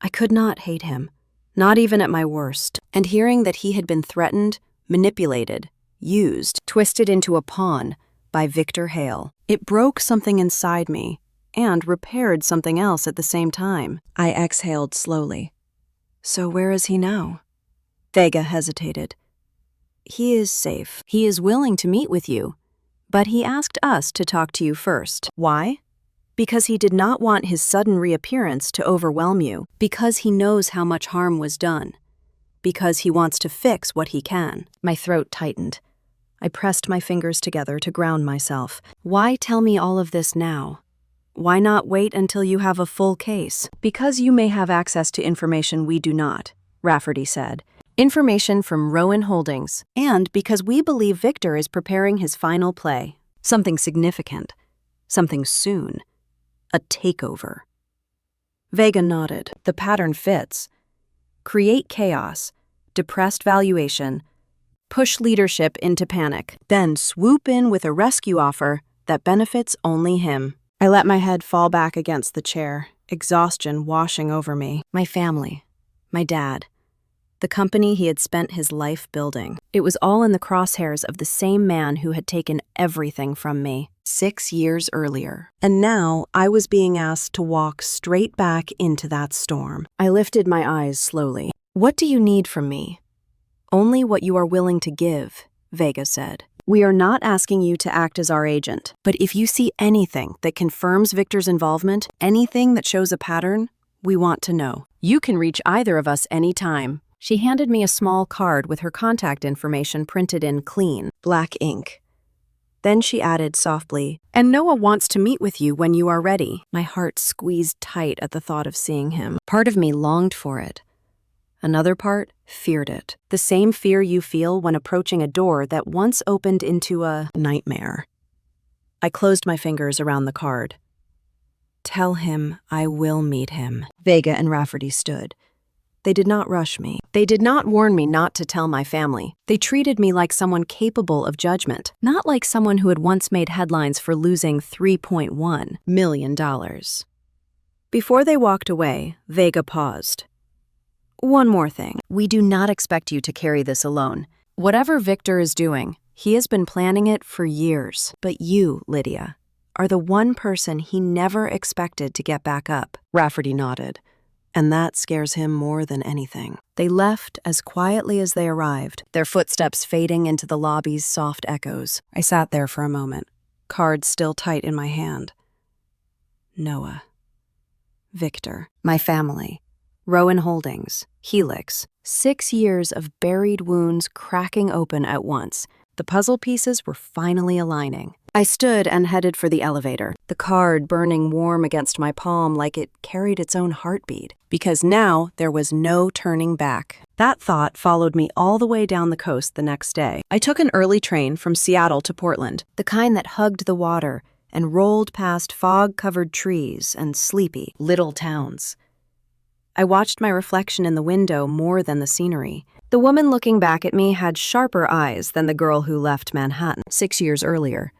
I could not hate him, not even at my worst. And hearing that he had been threatened, manipulated, used, twisted into a pawn by Victor Hale, it broke something inside me and repaired something else at the same time. I exhaled slowly. So where is he now? Vega hesitated. He is safe. He is willing to meet with you, but he asked us to talk to you first. Why? Because he did not want his sudden reappearance to overwhelm you, because he knows how much harm was done, because he wants to fix what he can. My throat tightened. I pressed my fingers together to ground myself. Why tell me all of this now? Why not wait until you have a full case? Because you may have access to information we do not, Rafferty said. Information from Rowan Holdings, and because we believe Victor is preparing his final play. Something significant. Something soon. A takeover. Vega nodded. The pattern fits. Create chaos. Depressed valuation. Push leadership into panic. Then swoop in with a rescue offer that benefits only him. I let my head fall back against the chair, exhaustion washing over me. My family. My dad. The company he had spent his life building. It was all in the crosshairs of the same man who had taken everything from me 6 years earlier. And now I was being asked to walk straight back into that storm. I lifted my eyes slowly. What do you need from me? Only what you are willing to give, Vega said. We are not asking you to act as our agent, but if you see anything that confirms Victor's involvement, anything that shows a pattern, we want to know. You can reach either of us anytime. She handed me a small card with her contact information printed in clean, black ink. Then she added softly, and Noah wants to meet with you when you are ready. My heart squeezed tight at the thought of seeing him. Part of me longed for it. Another part feared it. The same fear you feel when approaching a door that once opened into a nightmare. I closed my fingers around the card. Tell him I will meet him. Vega and Rafferty stood. They did not rush me. They did not warn me not to tell my family. They treated me like someone capable of judgment, not like someone who had once made headlines for losing $3.1 million. Before they walked away, Vega paused. One more thing. We do not expect you to carry this alone. Whatever Victor is doing, he has been planning it for years. But you, Lydia, are the one person he never expected to get back up. Rafferty nodded. And that scares him more than anything. They left as quietly as they arrived, their footsteps fading into the lobby's soft echoes. I sat there for a moment, cards still tight in my hand. Noah. Victor. My family. Rowan Holdings. Helix. 6 years of buried wounds cracking open at once. The puzzle pieces were finally aligning. I stood and headed for the elevator, the card burning warm against my palm like it carried its own heartbeat, because now there was no turning back. That thought followed me all the way down the coast the next day. I took an early train from Seattle to Portland, the kind that hugged the water and rolled past fog-covered trees and sleepy little towns. I watched my reflection in the window more than the scenery. The woman looking back at me had sharper eyes than the girl who left Manhattan 6 years earlier.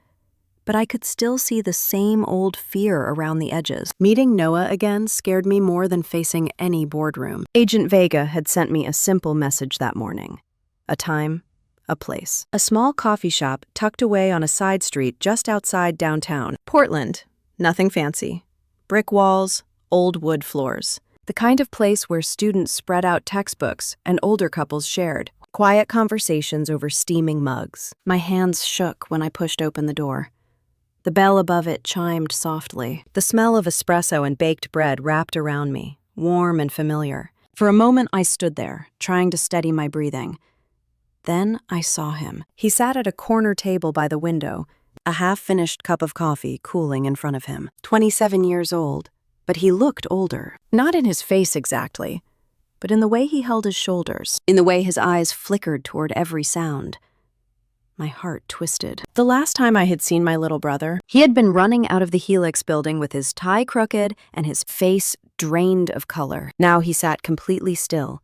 But I could still see the same old fear around the edges. Meeting Noah again scared me more than facing any boardroom. Agent Vega had sent me a simple message that morning. A time, a place. A small coffee shop tucked away on a side street just outside downtown. Portland. Nothing fancy. Brick walls, old wood floors. The kind of place where students spread out textbooks and older couples shared quiet conversations over steaming mugs. My hands shook when I pushed open the door. The bell above it chimed softly. The smell of espresso and baked bread wrapped around me, warm and familiar. For a moment, I stood there, trying to steady my breathing. Then I saw him. He sat at a corner table by the window, a half-finished cup of coffee cooling in front of him. 27 years old, but he looked older. Not in his face exactly, but in the way he held his shoulders, in the way his eyes flickered toward every sound. My heart twisted. The last time I had seen my little brother, he had been running out of the Helix building with his tie crooked and his face drained of color. Now he sat completely still,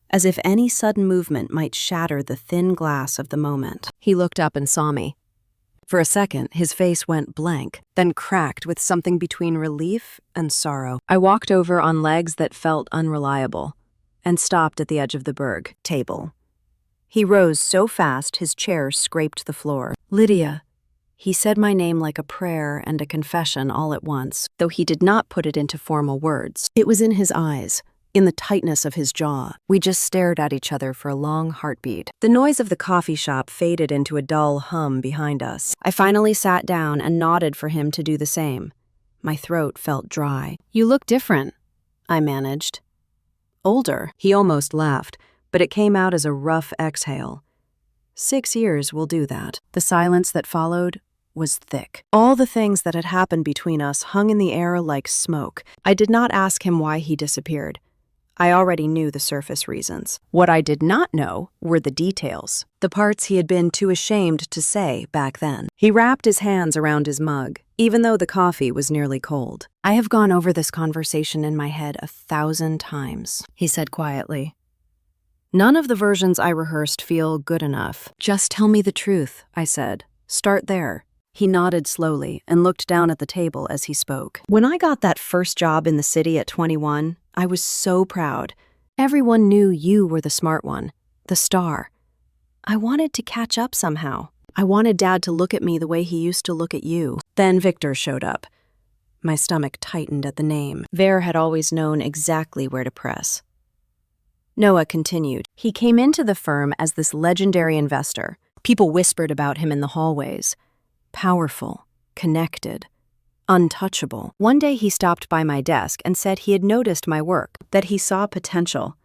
as if any sudden movement might shatter the thin glass of the moment. He looked up and saw me. For a second, his face went blank, then cracked with something between relief and sorrow. I walked over on legs that felt unreliable and stopped at the edge of the Berg table. He rose so fast his chair scraped the floor. Lydia. He said my name like a prayer and a confession all at once, though he did not put it into formal words. It was in his eyes, in the tightness of his jaw. We just stared at each other for a long heartbeat. The noise of the coffee shop faded into a dull hum behind us. I finally sat down and nodded for him to do the same. My throat felt dry. You look different, I managed. Older, he almost laughed, but it came out as a rough exhale. 6 years will do that. The silence that followed was thick. All the things that had happened between us hung in the air like smoke. I did not ask him why he disappeared. I already knew the surface reasons. What I did not know were the details, the parts he had been too ashamed to say back then. He wrapped his hands around his mug, even though the coffee was nearly cold. I have gone over this conversation in my head 1,000 times, he said quietly. None of the versions I rehearsed feel good enough. Just tell me the truth, I said. Start there. He nodded slowly and looked down at the table as he spoke. When I got that first job in the city at 21, I was so proud. Everyone knew you were the smart one, the star. I wanted to catch up somehow. I wanted Dad to look at me the way he used to look at you. Then Victor showed up. My stomach tightened at the name. Ver had always known exactly where to press. Noah continued. He came into the firm as this legendary investor. People whispered about him in the hallways. Powerful, connected, untouchable. One day he stopped by my desk and said he had noticed my work, that he saw potential.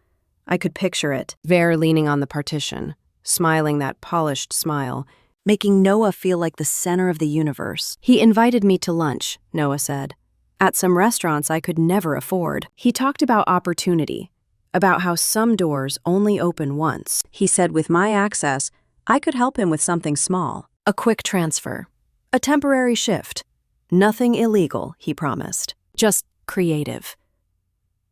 I could picture it, Ver leaning on the partition, smiling that polished smile, making Noah feel like the center of the universe. He invited me to lunch, Noah said, at some restaurants I could never afford. He talked about opportunity, about how some doors only open once. He said with my access, I could help him with something small, a quick transfer, a temporary shift. Nothing illegal, he promised, just creative.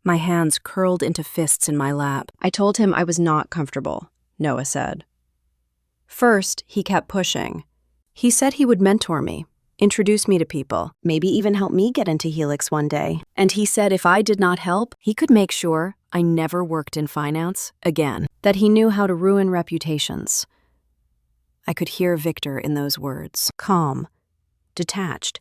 My hands curled into fists in my lap. I told him I was not comfortable, Noah said. First, he kept pushing. He said he would mentor me, introduce me to people, maybe even help me get into Helix one day. And he said if I did not help, he could make sure I never worked in finance again, that he knew how to ruin reputations. I could hear Victor in those words, calm, detached,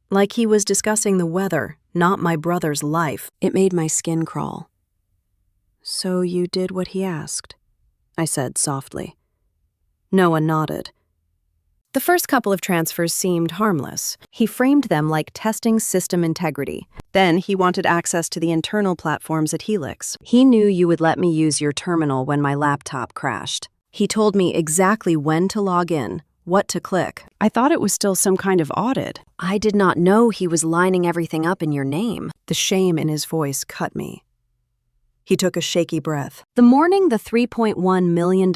like he was discussing the weather, not my brother's life. It made my skin crawl. So you did what he asked, I said softly. Noah nodded. The first couple of transfers seemed harmless. He framed them like testing system integrity. Then he wanted access to the internal platforms at Helix. He knew you would let me use your terminal when my laptop crashed. He told me exactly when to log in, what to click. I thought it was still some kind of audit. I did not know he was lining everything up in your name. The shame in his voice cut me. He took a shaky breath. The morning the $3.1 million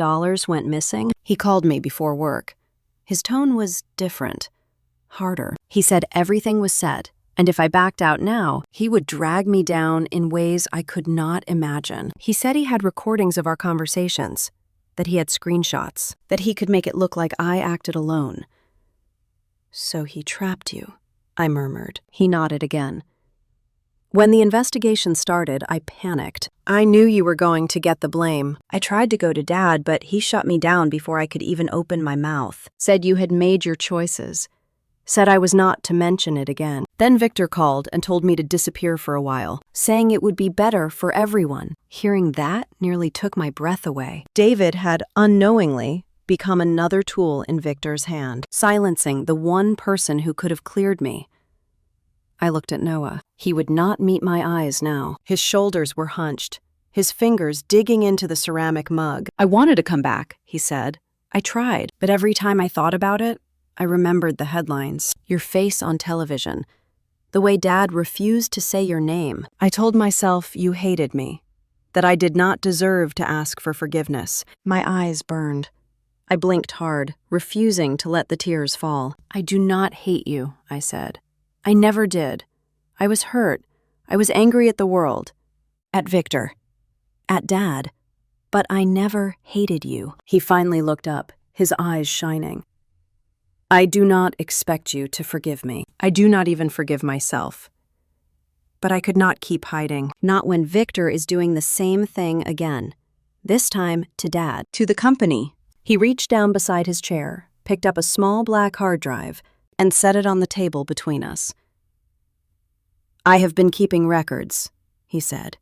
went missing, he called me before work. His tone was different, harder. He said everything was set, and if I backed out now, he would drag me down in ways I could not imagine. He said he had recordings of our conversations, that he had screenshots, that he could make it look like I acted alone. So he trapped you, I murmured. He nodded again. When the investigation started, I panicked. I knew you were going to get the blame. I tried to go to Dad, but he shut me down before I could even open my mouth. Said you had made your choices. said I was not to mention it again. Then Victor called and told me to disappear for a while, saying it would be better for everyone. Hearing that nearly took my breath away. David had unknowingly become another tool in Victor's hand, silencing the one person who could have cleared me. I looked at Noah. He would not meet my eyes now. His shoulders were hunched, his fingers digging into the ceramic mug. I wanted to come back, he said. I tried, but every time I thought about it, I remembered the headlines. Your face on television. The way Dad refused to say your name. I told myself you hated me, that I did not deserve to ask for forgiveness. My eyes burned. I blinked hard, refusing to let the tears fall. I do not hate you, I said. I never did. I was hurt. I was angry at the world. At Victor. At Dad. But I never hated you. He finally looked up, his eyes shining. I do not expect you to forgive me. I do not even forgive myself. But I could not keep hiding. Not when Victor is doing the same thing again. This time to Dad. To the company. He reached down beside his chair, picked up a small black hard drive, and set it on the table between us. I have been keeping records, he said.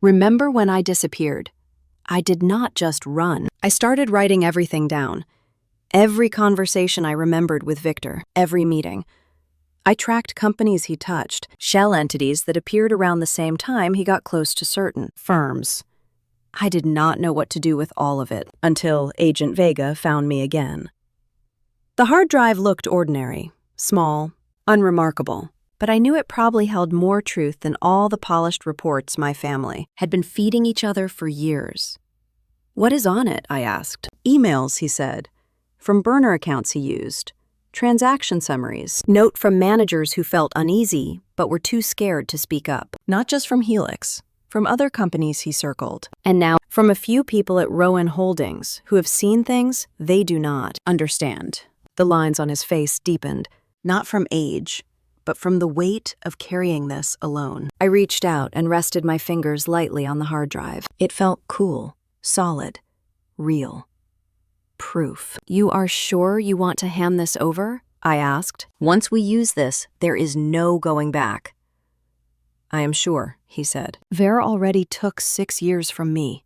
Remember when I disappeared? I did not just run. I started writing everything down. Every conversation I remembered with Victor, every meeting. I tracked companies he touched, shell entities that appeared around the same time he got close to certain firms. I did not know what to do with all of it until Agent Vega found me again. The hard drive looked ordinary, small, unremarkable, but I knew it probably held more truth than all the polished reports my family had been feeding each other for years. What is on it? I asked. Emails, he said. From burner accounts he used, transaction summaries, note from managers who felt uneasy but were too scared to speak up. Not just from Helix, from other companies he circled. And now from a few people at Rowan Holdings who have seen things they do not understand. The lines on his face deepened, not from age, but from the weight of carrying this alone. I reached out and rested my fingers lightly on the hard drive. It felt cool, solid, real. Proof. You are sure you want to hand this over? I asked. Once we use this, there is no going back. I am sure, he said. Ver already took 6 years from me.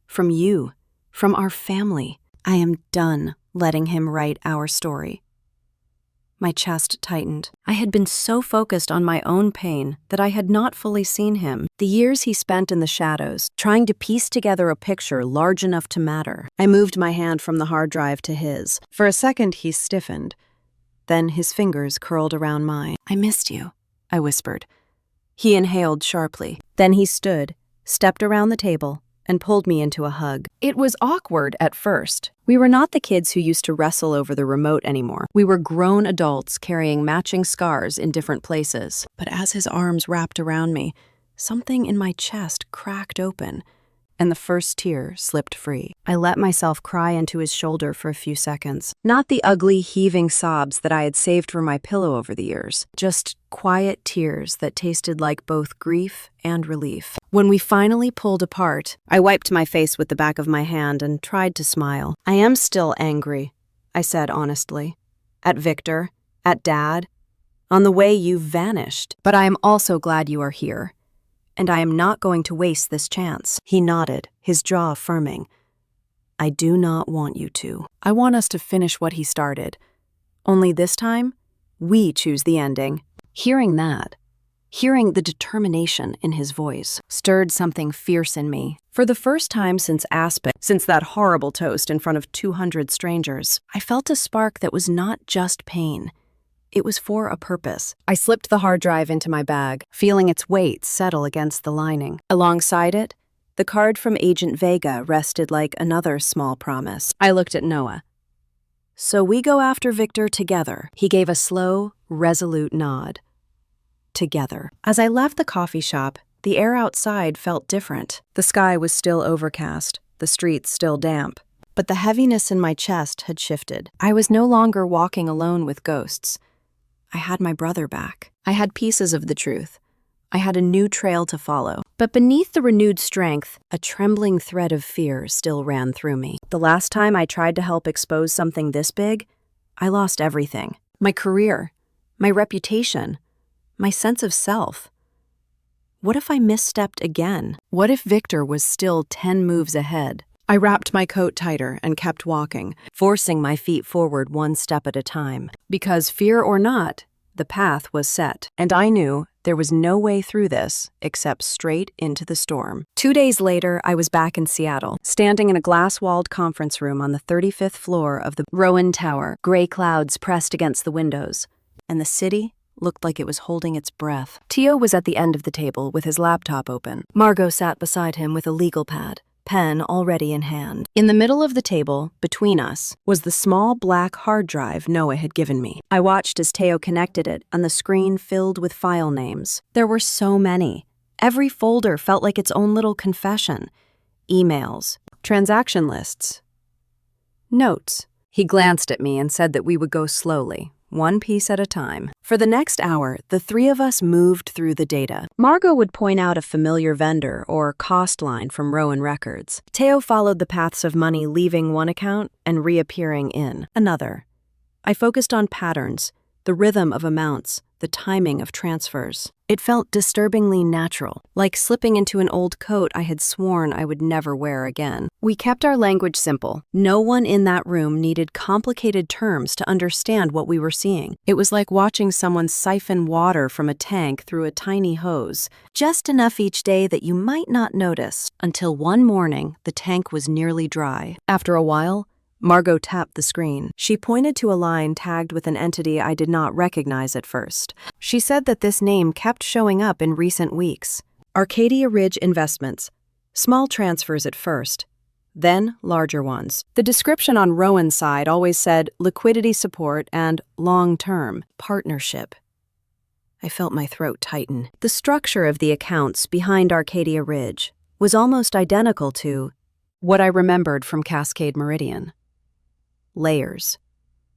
From you. From our family. I am done letting him write our story. My chest tightened. I had been so focused on my own pain that I had not fully seen him. The years he spent in the shadows, trying to piece together a picture large enough to matter. I moved my hand from the hard drive to his. For a second, he stiffened. Then his fingers curled around mine. I missed you, I whispered. He inhaled sharply. Then he stood, stepped around the table, and pulled me into a hug. It was awkward at first. We were not the kids who used to wrestle over the remote anymore. We were grown adults carrying matching scars in different places. But as his arms wrapped around me, something in my chest cracked open, and the first tear slipped free. I let myself cry into his shoulder for a few seconds. Not the ugly, heaving sobs that I had saved for my pillow over the years, just quiet tears that tasted like both grief and relief. When we finally pulled apart, I wiped my face with the back of my hand and tried to smile. I am still angry, I said honestly. At Victor, at Dad, on the way you vanished. But I am also glad you are here. And I am not going to waste this chance. He nodded, his jaw firming. I do not want you to. I want us to finish what he started. Only this time, we choose the ending. Hearing that, hearing the determination in his voice, stirred something fierce in me. For the first time since Aspen, since that horrible toast in front of 200 strangers, I felt a spark that was not just pain. It was for a purpose. I slipped the hard drive into my bag, feeling its weight settle against the lining. Alongside it, the card from Agent Vega rested like another small promise. I looked at Noah. So we go after Victor together. He gave a slow, resolute nod. Together. As I left the coffee shop, the air outside felt different. The sky was still overcast, the streets still damp. But the heaviness in my chest had shifted. I was no longer walking alone with ghosts. I had my brother back. I had pieces of the truth. I had a new trail to follow. But beneath the renewed strength, a trembling thread of fear still ran through me. The last time I tried to help expose something this big, I lost everything. my career, my reputation, my sense of self. What if I misstepped again? What if Victor was still 10 moves ahead? I wrapped my coat tighter and kept walking, forcing my feet forward one step at a time. Because fear or not, the path was set, and I knew there was no way through this except straight into the storm. 2 days later, I was back in Seattle, standing in a glass-walled conference room on the 35th floor of the Rowan Tower. Gray clouds pressed against the windows, and the city looked like it was holding its breath. Tio was at the end of the table with his laptop open. Margot sat beside him with a legal pad, pen already in hand. In the middle of the table, between us, was the small black hard drive Noah had given me. I watched as Teo connected it, and the screen filled with file names. There were so many. Every folder felt like its own little confession. Emails, transaction lists, notes. He glanced at me and said that we would go slowly, one piece at a time. For the next hour, the three of us moved through the data. Margot would point out a familiar vendor or cost line from Rowan Records. Teo followed the paths of money leaving one account and reappearing in another. I focused on patterns, the rhythm of amounts, the timing of transfers. It felt disturbingly natural, like slipping into an old coat I had sworn I would never wear again. We kept our language simple. No one in that room needed complicated terms to understand what we were seeing. It was like watching someone siphon water from a tank through a tiny hose, just enough each day that you might not notice, until one morning the tank was nearly dry. After a while, Margot tapped the screen. She pointed to a line tagged with an entity I did not recognize at first. She said that this name kept showing up in recent weeks. Arcadia Ridge Investments. Small transfers at first, then larger ones. The description on Rowan's side always said liquidity support and long-term partnership. I felt my throat tighten. The structure of the accounts behind Arcadia Ridge was almost identical to what I remembered from Cascade Meridian. Layers,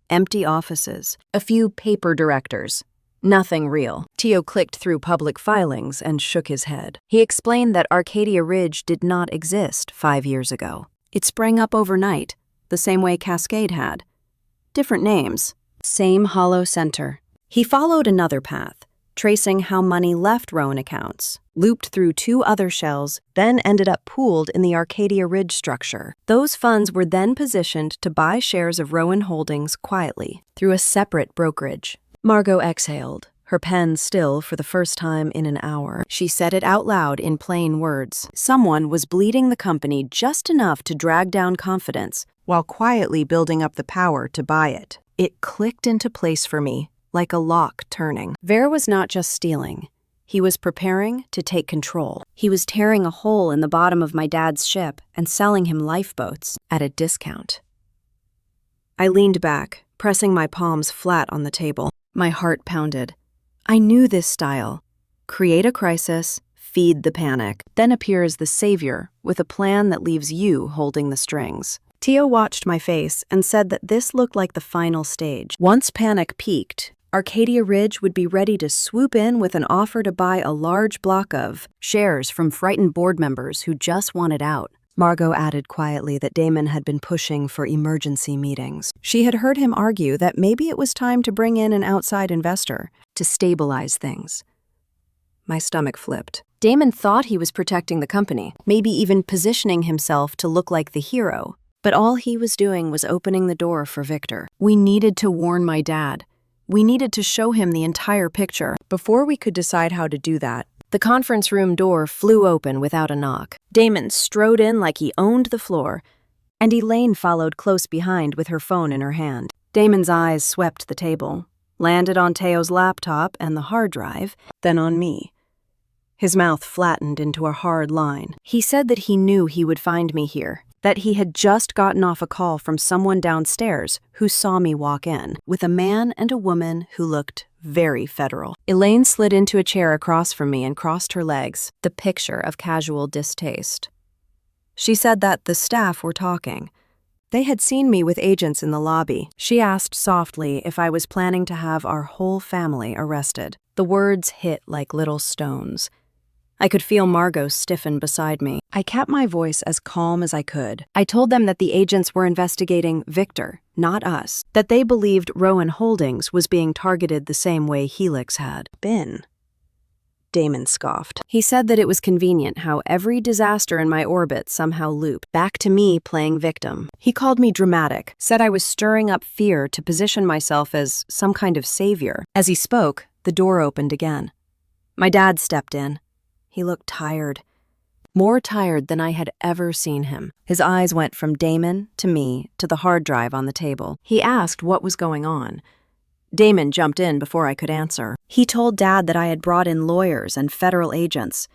empty offices, a few paper directors, nothing real. Tio clicked through public filings and shook his head. He explained that Arcadia Ridge did not exist 5 years ago. It sprang up overnight, the same way Cascade had. Different names, same hollow center. He followed another path, tracing how money left Rowan accounts, looped through 2 other shells, then ended up pooled in the Arcadia Ridge structure. Those funds were then positioned to buy shares of Rowan Holdings quietly, through a separate brokerage. Margot exhaled, her pen still for the first time in an hour. She said it out loud in plain words. Someone was bleeding the company just enough to drag down confidence, while quietly building up the power to buy it. It clicked into place for me, like a lock turning. Ver was not just stealing. He was preparing to take control. He was tearing a hole in the bottom of my dad's ship and selling him lifeboats at a discount. I leaned back, pressing my palms flat on the table. My heart pounded. I knew this style. Create a crisis, feed the panic, then appear as the savior with a plan that leaves you holding the strings. Tio watched my face and said that this looked like the final stage. Once panic peaked, Arcadia Ridge would be ready to swoop in with an offer to buy a large block of shares from frightened board members who just wanted out. Margot added quietly that Damon had been pushing for emergency meetings. She had heard him argue that maybe it was time to bring in an outside investor to stabilize things. My stomach flipped. Damon thought he was protecting the company, maybe even positioning himself to look like the hero. But all he was doing was opening the door for Victor. We needed to warn my dad. We needed to show him the entire picture. Before we could decide how to do that, the conference room door flew open without a knock. Damon strode in like he owned the floor, and Elaine followed close behind with her phone in her hand. Damon's eyes swept the table, landed on Teo's laptop and the hard drive, then on me. His mouth flattened into a hard line. He said that he knew he would find me here, that he had just gotten off a call from someone downstairs who saw me walk in, with a man and a woman who looked very federal. Elaine slid into a chair across from me and crossed her legs, the picture of casual distaste. She said that the staff were talking. They had seen me with agents in the lobby. She asked softly if I was planning to have our whole family arrested. The words hit like little stones. I could feel Margot stiffen beside me. I kept my voice as calm as I could. I told them that the agents were investigating Victor, not us. That they believed Rowan Holdings was being targeted the same way Helix had been. Damon scoffed. He said that it was convenient how every disaster in my orbit somehow looped back to me playing victim. He called me dramatic, said I was stirring up fear to position myself as some kind of savior. As he spoke, the door opened again. My dad stepped in. He looked tired. More tired than I had ever seen him. His eyes went from Damon to me to the hard drive on the table. He asked what was going on. Damon jumped in before I could answer. He told Dad that I had brought in lawyers and federal agents,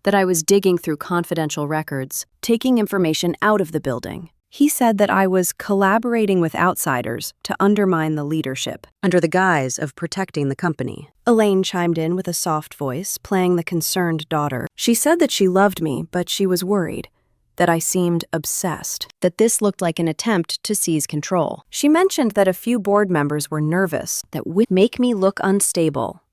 that I was digging through confidential records, taking information out of the building. He said that I was collaborating with outsiders to undermine the leadership, under the guise of protecting the company. Elaine chimed in with a soft voice, playing the concerned daughter. She said that she loved me, but she was worried, that I seemed obsessed, that this looked like an attempt to seize control. She mentioned that a few board members were nervous, that would make me look unstable,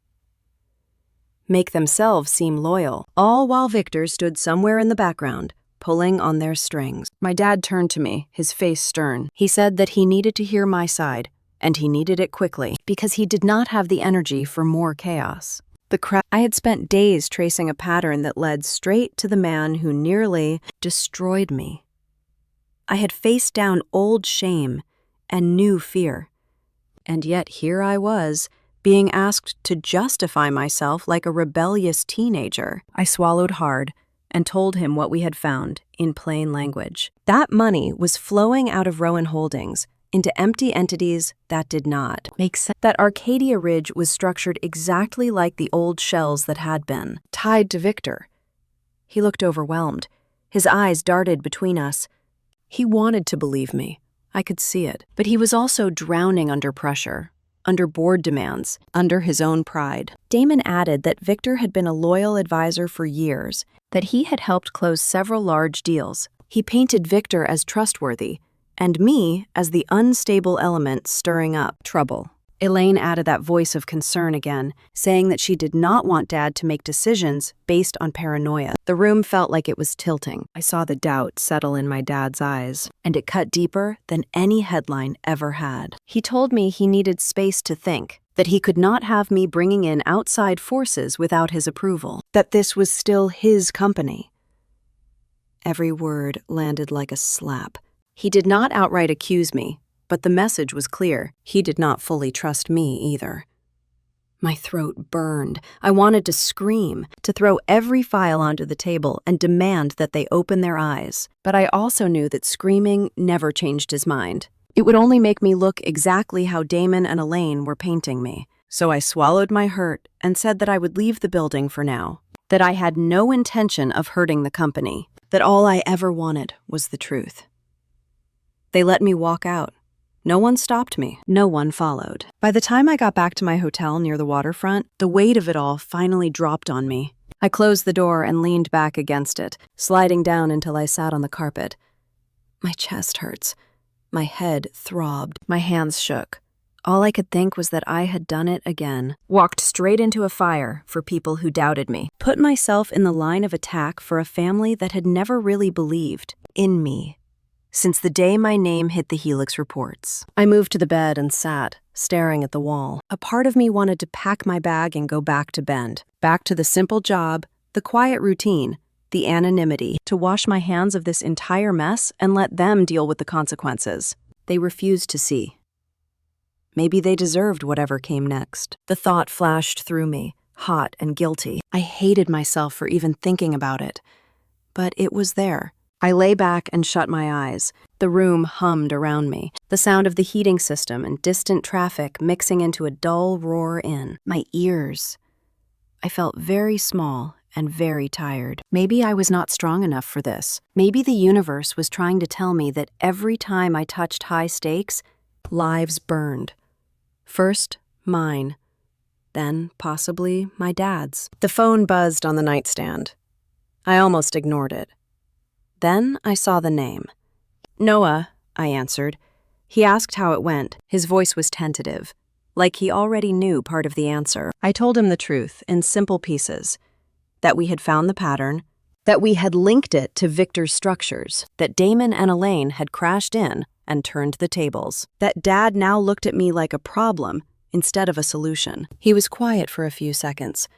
make themselves seem loyal, all while Victor stood somewhere in the background, pulling on their strings. My dad turned to me, his face stern. He said that he needed to hear my side, and he needed it quickly, because he did not have the energy for more chaos. I had spent days tracing a pattern that led straight to the man who nearly destroyed me. I had faced down old shame and new fear, and yet here I was, being asked to justify myself like a rebellious teenager. I swallowed hard and told him what we had found in plain language. That money was flowing out of Rowan Holdings into empty entities that did not make sense. That Arcadia Ridge was structured exactly like the old shells that had been, tied to Victor. He looked overwhelmed. His eyes darted between us. He wanted to believe me. I could see it. But he was also drowning under pressure, under board demands, under his own pride. Damon added that Victor had been a loyal advisor for years, that he had helped close several large deals. He painted Victor as trustworthy, and me as the unstable element stirring up trouble. Elaine added that voice of concern again, saying that she did not want Dad to make decisions based on paranoia. The room felt like it was tilting. I saw the doubt settle in my dad's eyes, and it cut deeper than any headline ever had. He told me he needed space to think, that he could not have me bringing in outside forces without his approval, that this was still his company. Every word landed like a slap. He did not outright accuse me, but the message was clear. He did not fully trust me either. My throat burned. I wanted to scream, to throw every file onto the table and demand that they open their eyes. But I also knew that screaming never changed his mind. It would only make me look exactly how Damon and Elaine were painting me. So I swallowed my hurt and said that I would leave the building for now, that I had no intention of hurting the company, that all I ever wanted was the truth. They let me walk out. No one stopped me. No one followed. By the time I got back to my hotel near the waterfront, the weight of it all finally dropped on me. I closed the door and leaned back against it, sliding down until I sat on the carpet. My chest hurts. My head throbbed. My hands shook. All I could think was that I had done it again. Walked straight into a fire for people who doubted me. Put myself in the line of attack for a family that had never really believed in me. Since the day my name hit the Helix reports. I moved to the bed and sat, staring at the wall. A part of me wanted to pack my bag and go back to Bend, back to the simple job, the quiet routine, the anonymity, to wash my hands of this entire mess and let them deal with the consequences. They refused to see. Maybe they deserved whatever came next. The thought flashed through me, hot and guilty. I hated myself for even thinking about it. But it was there. I lay back and shut my eyes. The room hummed around me, the sound of the heating system and distant traffic mixing into a dull roar in my ears. I felt very small and very tired. Maybe I was not strong enough for this. Maybe the universe was trying to tell me that every time I touched high stakes, lives burned. First, mine. Then, possibly, my dad's. The phone buzzed on the nightstand. I almost ignored it. Then I saw the name. Noah, I answered. He asked how it went. His voice was tentative, like he already knew part of the answer. I told him the truth in simple pieces. that we had found the pattern, that we had linked it to Victor's structures, that Damon and Elaine had crashed in and turned the tables, that Dad now looked at me like a problem instead of a solution. He was quiet for a few seconds.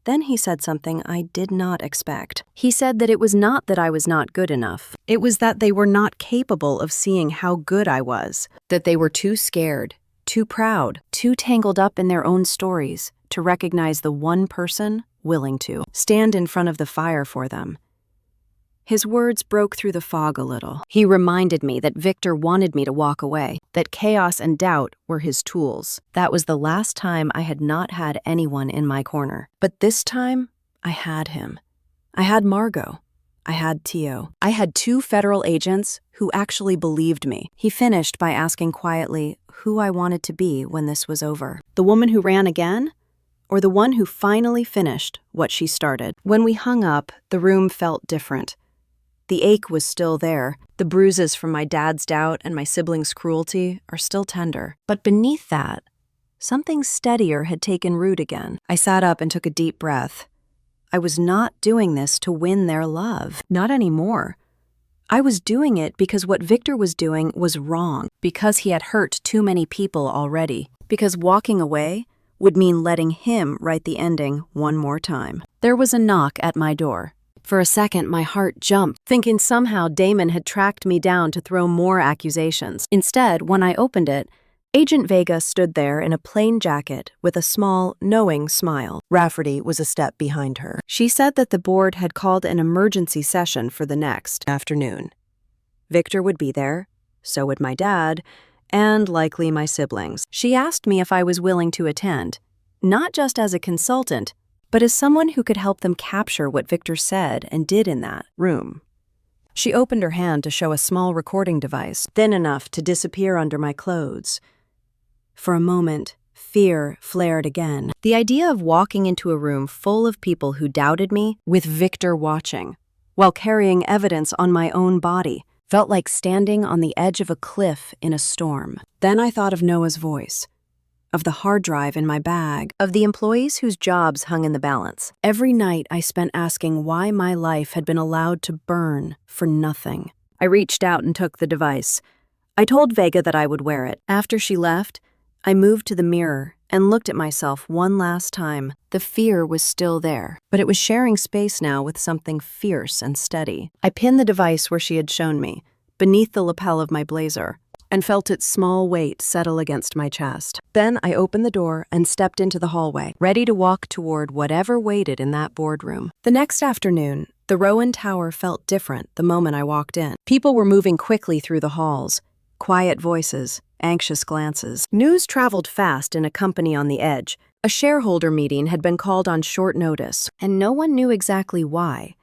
Then he said something I did not expect. He said that it was not that I was not good enough. It was that they were not capable of seeing how good I was, that they were too scared, too proud, too tangled up in their own stories to recognize the one person willing to stand in front of the fire for them. His words broke through the fog a little. He reminded me that Victor wanted me to walk away, that chaos and doubt were his tools. That was the last time I had not had anyone in my corner. But this time, I had him. I had Margot. I had Tio. I had 2 federal agents who actually believed me. He finished by asking quietly who I wanted to be when this was over. The woman who ran again? Or the one who finally finished what she started? When we hung up, the room felt different. The ache was still there. The bruises from my dad's doubt and my siblings' cruelty are still tender. But beneath that, something steadier had taken root again. I sat up and took a deep breath. I was not doing this to win their love. Not anymore. I was doing it because what Victor was doing was wrong, because he had hurt too many people already, because walking away would mean letting him write the ending one more time. There was a knock at my door. For a second, my heart jumped, thinking somehow Damon had tracked me down to throw more accusations. Instead, when I opened it, Agent Vega stood there in a plain jacket with a small, knowing smile. Rafferty was a step behind her. She said that the board had called an emergency session for the next afternoon. Victor would be there, so would my dad, and likely my siblings. She asked me if I was willing to attend, not just as a consultant, but as someone who could help them capture what Victor said and did in that room. She opened her hand to show a small recording device, thin enough to disappear under my clothes. For a moment, fear flared again. The idea of walking into a room full of people who doubted me, with Victor watching, while carrying evidence on my own body, felt like standing on the edge of a cliff in a storm. Then I thought of Noah's voice, of the hard drive in my bag, of the employees whose jobs hung in the balance. Every night I spent asking why my life had been allowed to burn for nothing. I reached out and took the device. I told Vega that I would wear it. After she left, I moved to the mirror and looked at myself one last time. The fear was still there, but it was sharing space now with something fierce and steady. I pinned the device where she had shown me, beneath the lapel of my blazer, and felt its small weight settle against my chest. Then I opened the door and stepped into the hallway, ready to walk toward whatever waited in that boardroom. The next afternoon, the Rowan Tower felt different the moment I walked in. People were moving quickly through the halls, quiet voices, anxious glances. News traveled fast in a company on the edge. A shareholder meeting had been called on short notice, and no one knew exactly why.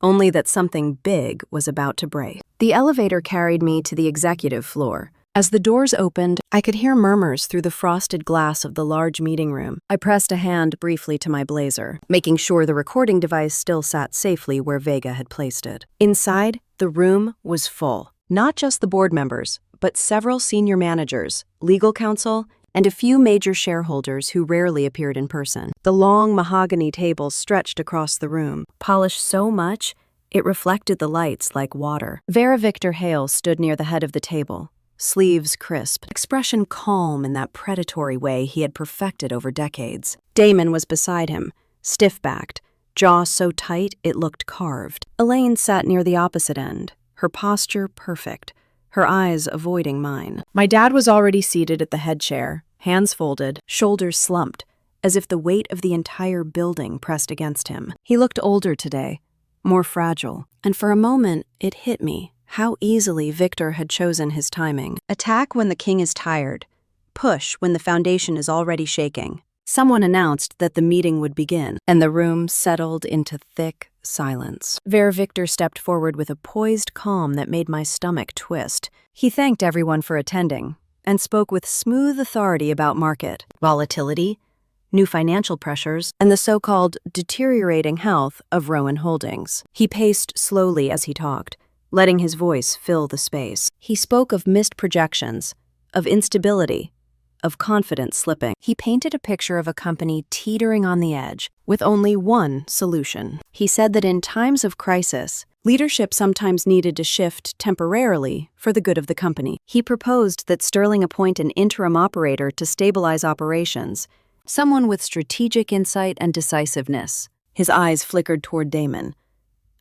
Only that something big was about to break. The elevator carried me to the executive floor. As the doors opened, I could hear murmurs through the frosted glass of the large meeting room. I pressed a hand briefly to my blazer, making sure the recording device still sat safely where Vega had placed it. Inside, the room was full. Not just the board members, but several senior managers, legal counsel, and a few major shareholders who rarely appeared in person. The long mahogany tables stretched across the room, polished so much it reflected the lights like water. Vera Victor Hale stood near the head of the table, sleeves crisp, expression calm in that predatory way he had perfected over decades. Damon was beside him, stiff-backed, jaw so tight it looked carved. Elaine sat near the opposite end, her posture perfect, her eyes avoiding mine. My dad was already seated at the head chair, hands folded, shoulders slumped, as if the weight of the entire building pressed against him. He looked older today, more fragile, and for a moment it hit me how easily Victor had chosen his timing. Attack when the king is tired, push when the foundation is already shaking. Someone announced that the meeting would begin, and the room settled into thick silence. Vera Victor stepped forward with a poised calm that made my stomach twist. He thanked everyone for attending, and spoke with smooth authority about market volatility, new financial pressures, and the so-called deteriorating health of Rowan Holdings. He paced slowly as he talked, letting his voice fill the space. He spoke of missed projections, of instability, of confidence slipping. He painted a picture of a company teetering on the edge, with only one solution. He said that in times of crisis, leadership sometimes needed to shift temporarily for the good of the company. He proposed that Sterling appoint an interim operator to stabilize operations, someone with strategic insight and decisiveness. His eyes flickered toward Damon.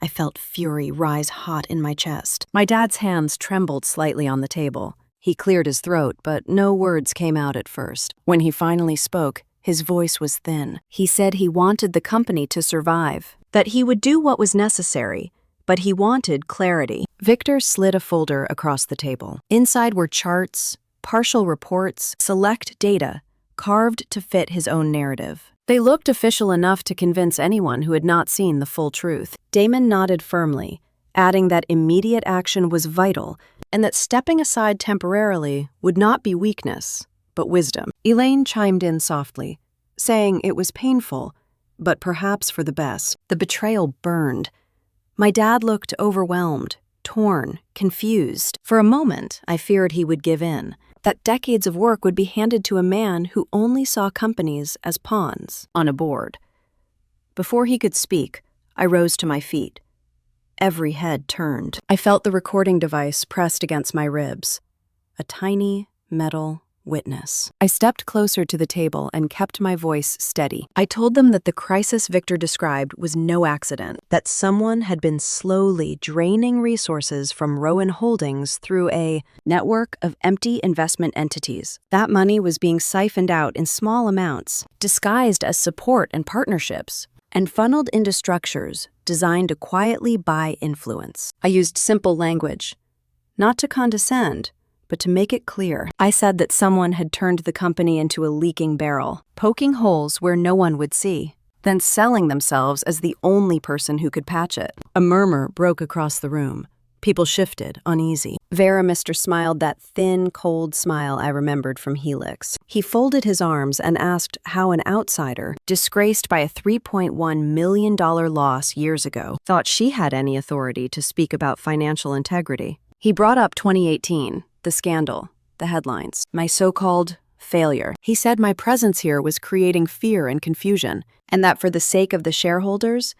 I felt fury rise hot in my chest. My dad's hands trembled slightly on the table. He cleared his throat, but no words came out at first. When he finally spoke, his voice was thin. He said he wanted the company to survive, that he would do what was necessary, but he wanted clarity. Victor slid a folder across the table. Inside were charts, partial reports, select data, carved to fit his own narrative. They looked official enough to convince anyone who had not seen the full truth. Damon nodded firmly, adding that immediate action was vital and that stepping aside temporarily would not be weakness, but wisdom. Elaine chimed in softly, saying it was painful, but perhaps for the best. The betrayal burned. My dad looked overwhelmed, torn, confused. For a moment, I feared he would give in, that decades of work would be handed to a man who only saw companies as pawns on a board. Before he could speak, I rose to my feet. Every head turned. I felt the recording device pressed against my ribs. A tiny, metal witness. I stepped closer to the table and kept my voice steady. I told them that the crisis Victor described was no accident, that someone had been slowly draining resources from Rowan Holdings through a network of empty investment entities. That money was being siphoned out in small amounts, disguised as support and partnerships, and funneled into structures designed to quietly buy influence. I used simple language, not to condescend, but to make it clear. I said that someone had turned the company into a leaking barrel, poking holes where no one would see, then selling themselves as the only person who could patch it. A murmur broke across the room. People shifted, uneasy. Mister smiled that thin, cold smile I remembered from Helix. He folded his arms and asked how an outsider, disgraced by a $3.1 million loss years ago, thought she had any authority to speak about financial integrity. He brought up 2018. The scandal, the headlines, my so-called failure. He said my presence here was creating fear and confusion, and that for the sake of the shareholders,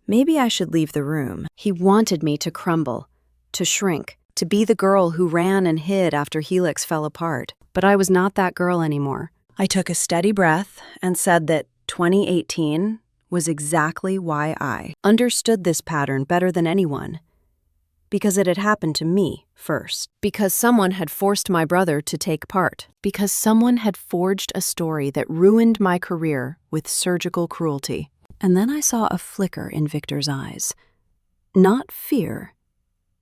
maybe I should leave the room. He wanted me to crumble, to shrink, to be the girl who ran and hid after Helix fell apart. But I was not that girl anymore. I took a steady breath and said that 2018 was exactly why I understood this pattern better than anyone. Because it had happened to me first. Because someone had forced my brother to take part. Because someone had forged a story that ruined my career with surgical cruelty. And then I saw a flicker in Victor's eyes. Not fear,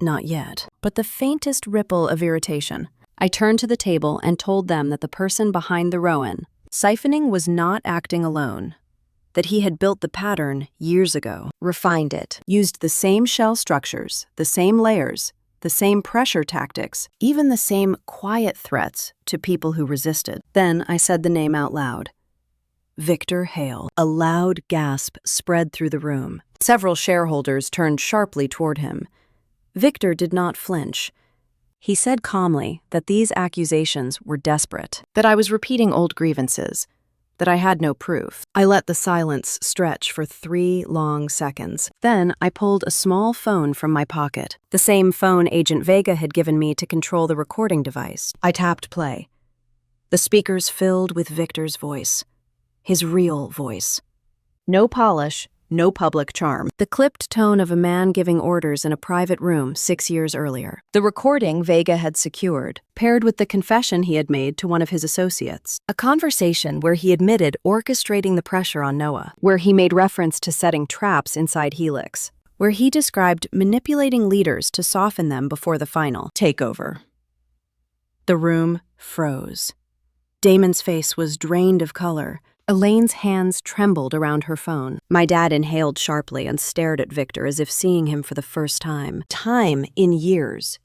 not yet, but the faintest ripple of irritation. I turned to the table and told them that the person behind the Rowan, siphoning, was not acting alone. That he had built the pattern years ago, refined it, used the same shell structures, the same layers, the same pressure tactics, even the same quiet threats to people who resisted. Then I said the name out loud. Victor Hale. A loud gasp spread through the room. Several shareholders turned sharply toward him. Victor did not flinch. He said calmly that these accusations were desperate, that I was repeating old grievances, that I had no proof. I let the silence stretch for 3 long seconds. Then I pulled a small phone from my pocket, the same phone Agent Vega had given me to control the recording device. I tapped play. The speakers filled with Victor's voice, his real voice. No polish, no public charm. The clipped tone of a man giving orders in a private room 6 years earlier. The recording Vega had secured, paired with the confession he had made to one of his associates. A conversation where he admitted orchestrating the pressure on Noah, where he made reference to setting traps inside Helix, where he described manipulating leaders to soften them before the final takeover. The room froze. Damon's face was drained of color. Elaine's hands trembled around her phone. My dad inhaled sharply and stared at Victor as if seeing him for the first time. Time in years.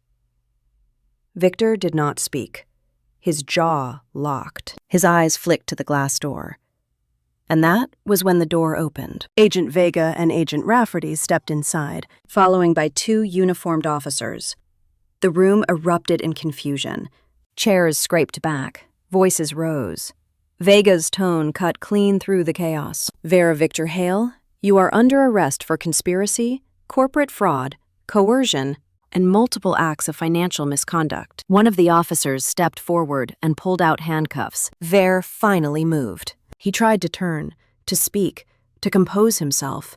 Victor did not speak. His jaw locked. His eyes flicked to the glass door. And that was when the door opened. Agent Vega and Agent Rafferty stepped inside, following by 2 uniformed officers. The room erupted in confusion. Chairs scraped back. Voices rose. Vega's tone cut clean through the chaos. Vera Victor Hale, you are under arrest for conspiracy, corporate fraud, coercion, and multiple acts of financial misconduct. One of the officers stepped forward and pulled out handcuffs. Ver finally moved. He tried to turn, to speak, to compose himself,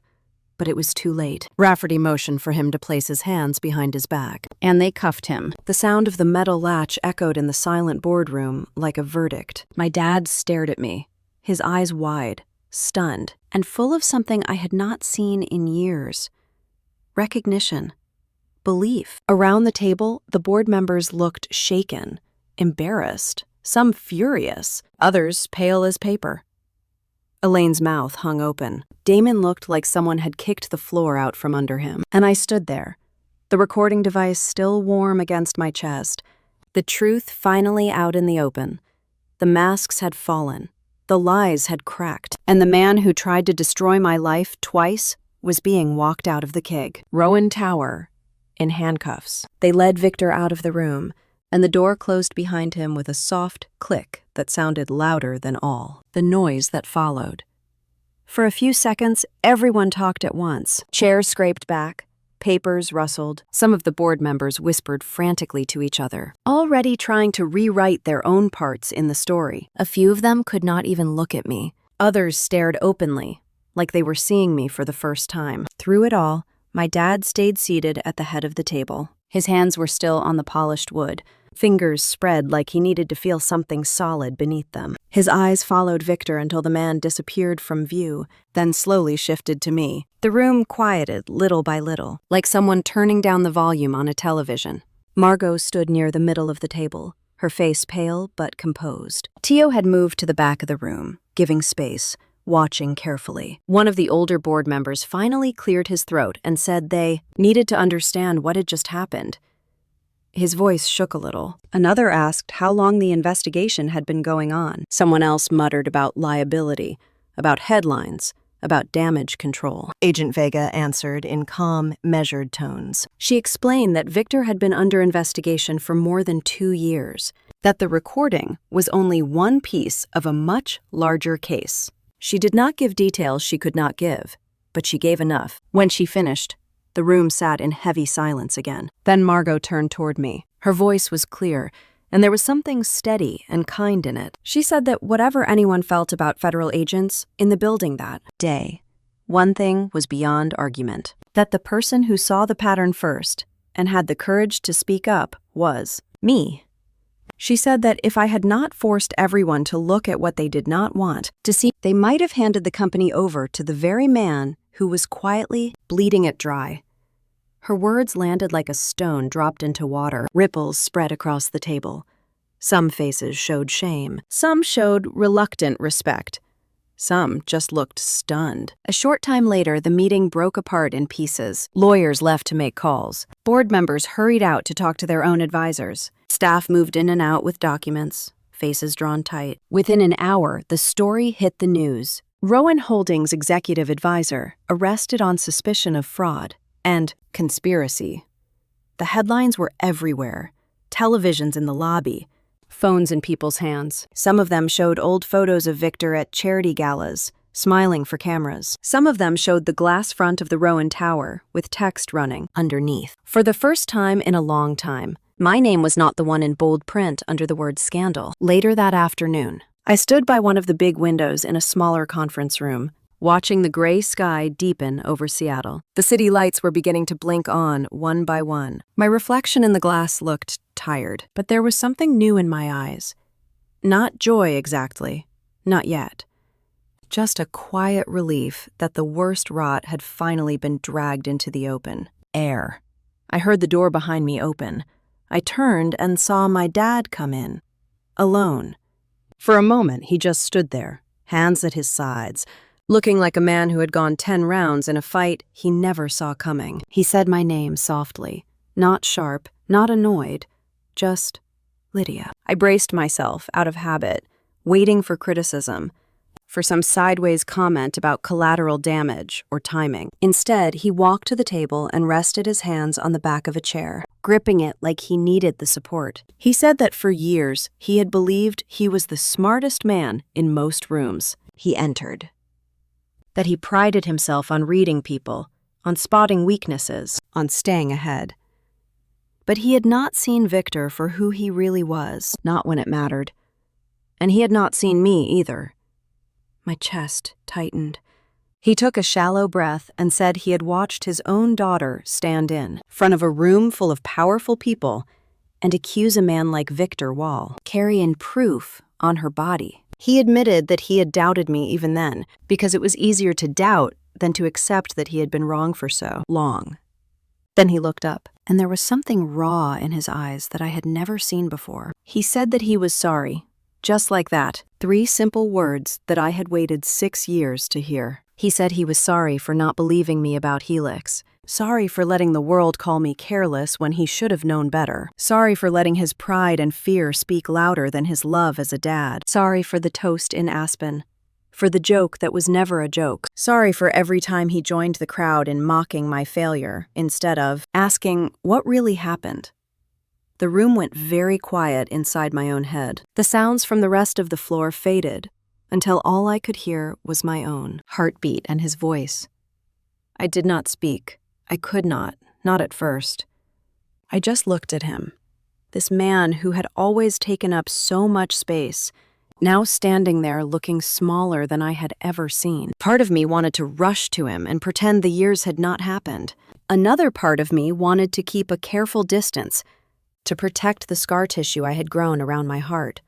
but it was too late. Rafferty motioned for him to place his hands behind his back, and they cuffed him. The sound of the metal latch echoed in the silent boardroom like a verdict. My dad stared at me, his eyes wide, stunned, and full of something I had not seen in years. Recognition. Belief. Around the table, the board members looked shaken, embarrassed, some furious, others pale as paper. Elaine's mouth hung open. Damon looked like someone had kicked the floor out from under him, and I stood there, the recording device still warm against my chest. The truth finally out in the open. The masks had fallen, the lies had cracked, and the man who tried to destroy my life twice was being walked out of the keg. Rowan Tower, in handcuffs. They led Victor out of the room, and the door closed behind him with a soft click that sounded louder than all the noise that followed. For a few seconds, everyone talked at once. Chairs scraped back, papers rustled. Some of the board members whispered frantically to each other, already trying to rewrite their own parts in the story. A few of them could not even look at me. Others stared openly, like they were seeing me for the first time. Through it all, my dad stayed seated at the head of the table. His hands were still on the polished wood, fingers spread like he needed to feel something solid beneath them. His eyes followed Victor until the man disappeared from view, then slowly shifted to me. The room quieted little by little, like someone turning down the volume on a television. Margot stood near the middle of the table, her face pale but composed. Tio had moved to the back of the room, giving space, watching carefully. One of the older board members finally cleared his throat and said they needed to understand what had just happened. His voice shook a little. Another asked how long the investigation had been going on. Someone else muttered about liability, about headlines, about damage control. Agent Vega answered in calm, measured tones. She explained that Victor had been under investigation for more than 2 years, that the recording was only one piece of a much larger case. She did not give details she could not give, but she gave enough. When she finished, the room sat in heavy silence again. Then Margot turned toward me. Her voice was clear, and there was something steady and kind in it. She said that whatever anyone felt about federal agents in the building that day, one thing was beyond argument. That the person who saw the pattern first and had the courage to speak up was me. She said that if I had not forced everyone to look at what they did not want to see, they might have handed the company over to the very man who was quietly bleeding it dry. Her words landed like a stone dropped into water. Ripples spread across the table. Some faces showed shame. Some showed reluctant respect. Some just looked stunned. A short time later, the meeting broke apart in pieces. Lawyers left to make calls. Board members hurried out to talk to their own advisors. Staff moved in and out with documents, faces drawn tight. Within an hour, the story hit the news. Rowan Holdings' executive advisor arrested on suspicion of fraud and conspiracy. The headlines were everywhere. Televisions in the lobby, phones in people's hands. Some of them showed old photos of Victor at charity galas, smiling for cameras. Some of them showed the glass front of the Rowan Tower with text running underneath. For the first time in a long time, my name was not the one in bold print under the word scandal. Later that afternoon, I stood by one of the big windows in a smaller conference room, watching the gray sky deepen over Seattle. The city lights were beginning to blink on one by one. My reflection in the glass looked tired, but there was something new in my eyes. Not joy exactly, not yet. Just a quiet relief that the worst rot had finally been dragged into the open air. I heard the door behind me open. I turned and saw my dad come in, alone. For a moment, he just stood there, hands at his sides, looking like a man who had gone 10 rounds in a fight he never saw coming. He said my name softly, not sharp, not annoyed, just Lydia. I braced myself out of habit, waiting for criticism, for some sideways comment about collateral damage or timing. Instead, he walked to the table and rested his hands on the back of a chair, gripping it like he needed the support. He said that for years, he had believed he was the smartest man in most rooms he entered. That he prided himself on reading people, on spotting weaknesses, on staying ahead. But he had not seen Victor for who he really was, not when it mattered. And he had not seen me either. My chest tightened. He took a shallow breath and said he had watched his own daughter stand in front of a room full of powerful people and accuse a man like Victor Wall, carrying proof on her body. He admitted that he had doubted me even then, because it was easier to doubt than to accept that he had been wrong for so long. Then he looked up, and there was something raw in his eyes that I had never seen before. He said that he was sorry. Just like that, 3 simple words that I had waited 6 years to hear. He said he was sorry for not believing me about Helix, sorry for letting the world call me careless when he should have known better, sorry for letting his pride and fear speak louder than his love as a dad, sorry for the toast in Aspen, for the joke that was never a joke, sorry for every time he joined the crowd in mocking my failure, instead of asking what really happened. The room went very quiet inside my own head. The sounds from the rest of the floor faded until all I could hear was my own heartbeat and his voice. I did not speak. I could not at first. I just looked at him. This man who had always taken up so much space, now standing there looking smaller than I had ever seen. Part of me wanted to rush to him and pretend the years had not happened. Another part of me wanted to keep a careful distance, to protect the scar tissue I had grown around my heart.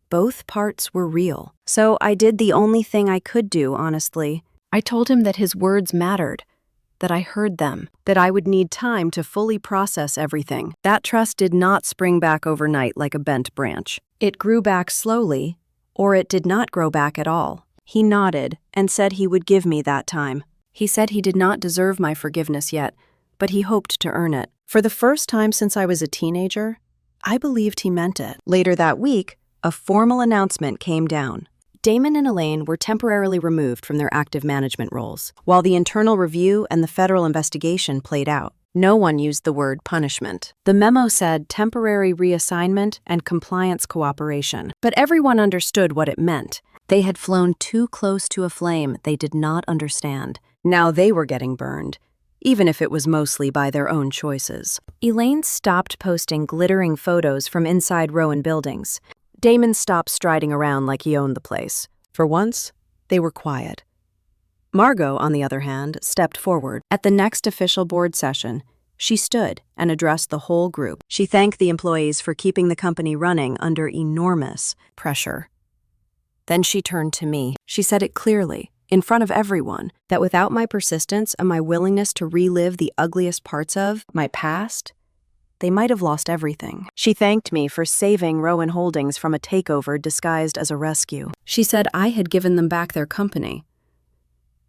Both parts were real. So I did the only thing I could do, honestly. I told him that his words mattered, that I heard them, that I would need time to fully process everything. That trust did not spring back overnight like a bent branch. It grew back slowly, or it did not grow back at all. He nodded and said he would give me that time. He said he did not deserve my forgiveness yet, but he hoped to earn it. For the first time since I was a teenager, I believed he meant it. Later that week, a formal announcement came down. Damon and Elaine were temporarily removed from their active management roles, while the internal review and the federal investigation played out. No one used the word punishment. The memo said temporary reassignment and compliance cooperation, but everyone understood what it meant. They had flown too close to a flame they did not understand. Now they were getting burned, even if it was mostly by their own choices. Elaine stopped posting glittering photos from inside Rowan buildings. Damon stopped striding around like he owned the place. For once, they were quiet. Margot, on the other hand, stepped forward. At the next official board session, she stood and addressed the whole group. She thanked the employees for keeping the company running under enormous pressure. Then she turned to me. She said it clearly, in front of everyone, that without my persistence and my willingness to relive the ugliest parts of my past, they might have lost everything. She thanked me for saving Rowan Holdings from a takeover disguised as a rescue. She said I had given them back their company.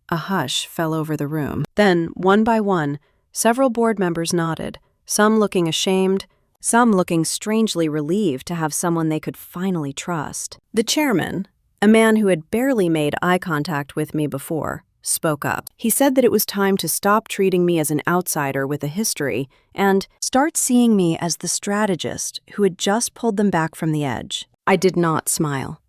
A hush fell over the room. Then, one by one, several board members nodded, some looking ashamed, some looking strangely relieved to have someone they could finally trust. The chairman, a man who had barely made eye contact with me before, spoke up. He said that it was time to stop treating me as an outsider with a history and start seeing me as the strategist who had just pulled them back from the edge. I did not smile.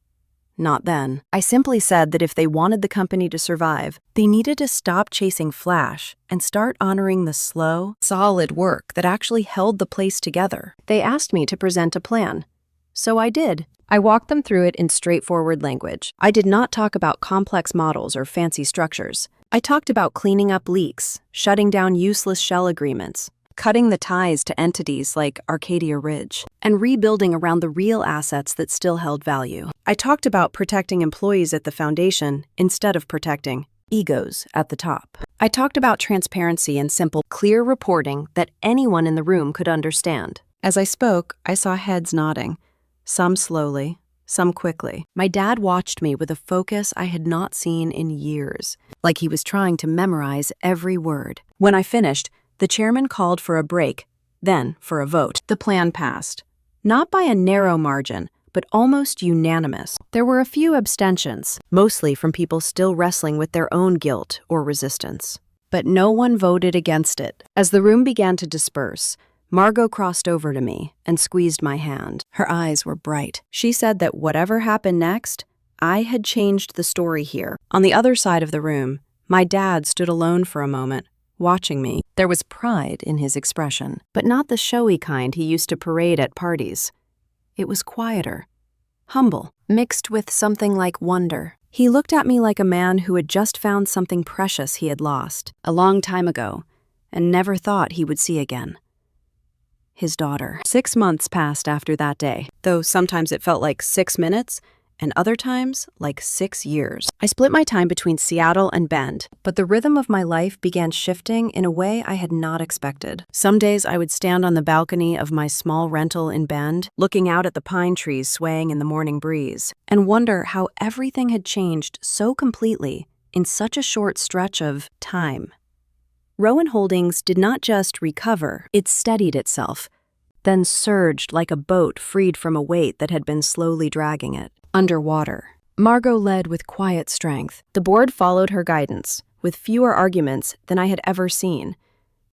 Not then. I simply said that if they wanted the company to survive, they needed to stop chasing flash and start honoring the slow, solid work that actually held the place together. They asked me to present a plan. So I did. I walked them through it in straightforward language. I did not talk about complex models or fancy structures. I talked about cleaning up leaks, shutting down useless shell agreements, cutting the ties to entities like Arcadia Ridge, and rebuilding around the real assets that still held value. I talked about protecting employees at the foundation instead of protecting egos at the top. I talked about transparency and simple, clear reporting that anyone in the room could understand. As I spoke, I saw heads nodding. Some slowly, some quickly. My dad watched me with a focus I had not seen in years, like he was trying to memorize every word. When I finished, the chairman called for a break, then for a vote. The plan passed. Not by a narrow margin, but almost unanimous. There were a few abstentions, mostly from people still wrestling with their own guilt or resistance. But no one voted against it. As the room began to disperse, Margot crossed over to me and squeezed my hand. Her eyes were bright. She said that whatever happened next, I had changed the story here. On the other side of the room, my dad stood alone for a moment, watching me. There was pride in his expression, but not the showy kind he used to parade at parties. It was quieter, humble, mixed with something like wonder. He looked at me like a man who had just found something precious he had lost a long time ago and never thought he would see again. His daughter. 6 months passed after that day, though sometimes it felt like 6 minutes, and other times like 6 years. I split my time between Seattle and Bend, but the rhythm of my life began shifting in a way I had not expected. Some days I would stand on the balcony of my small rental in Bend, looking out at the pine trees swaying in the morning breeze, and wonder how everything had changed so completely in such a short stretch of time. Rowan Holdings did not just recover, it steadied itself, then surged like a boat freed from a weight that had been slowly dragging it. Underwater. Margot led with quiet strength. The board followed her guidance, with fewer arguments than I had ever seen,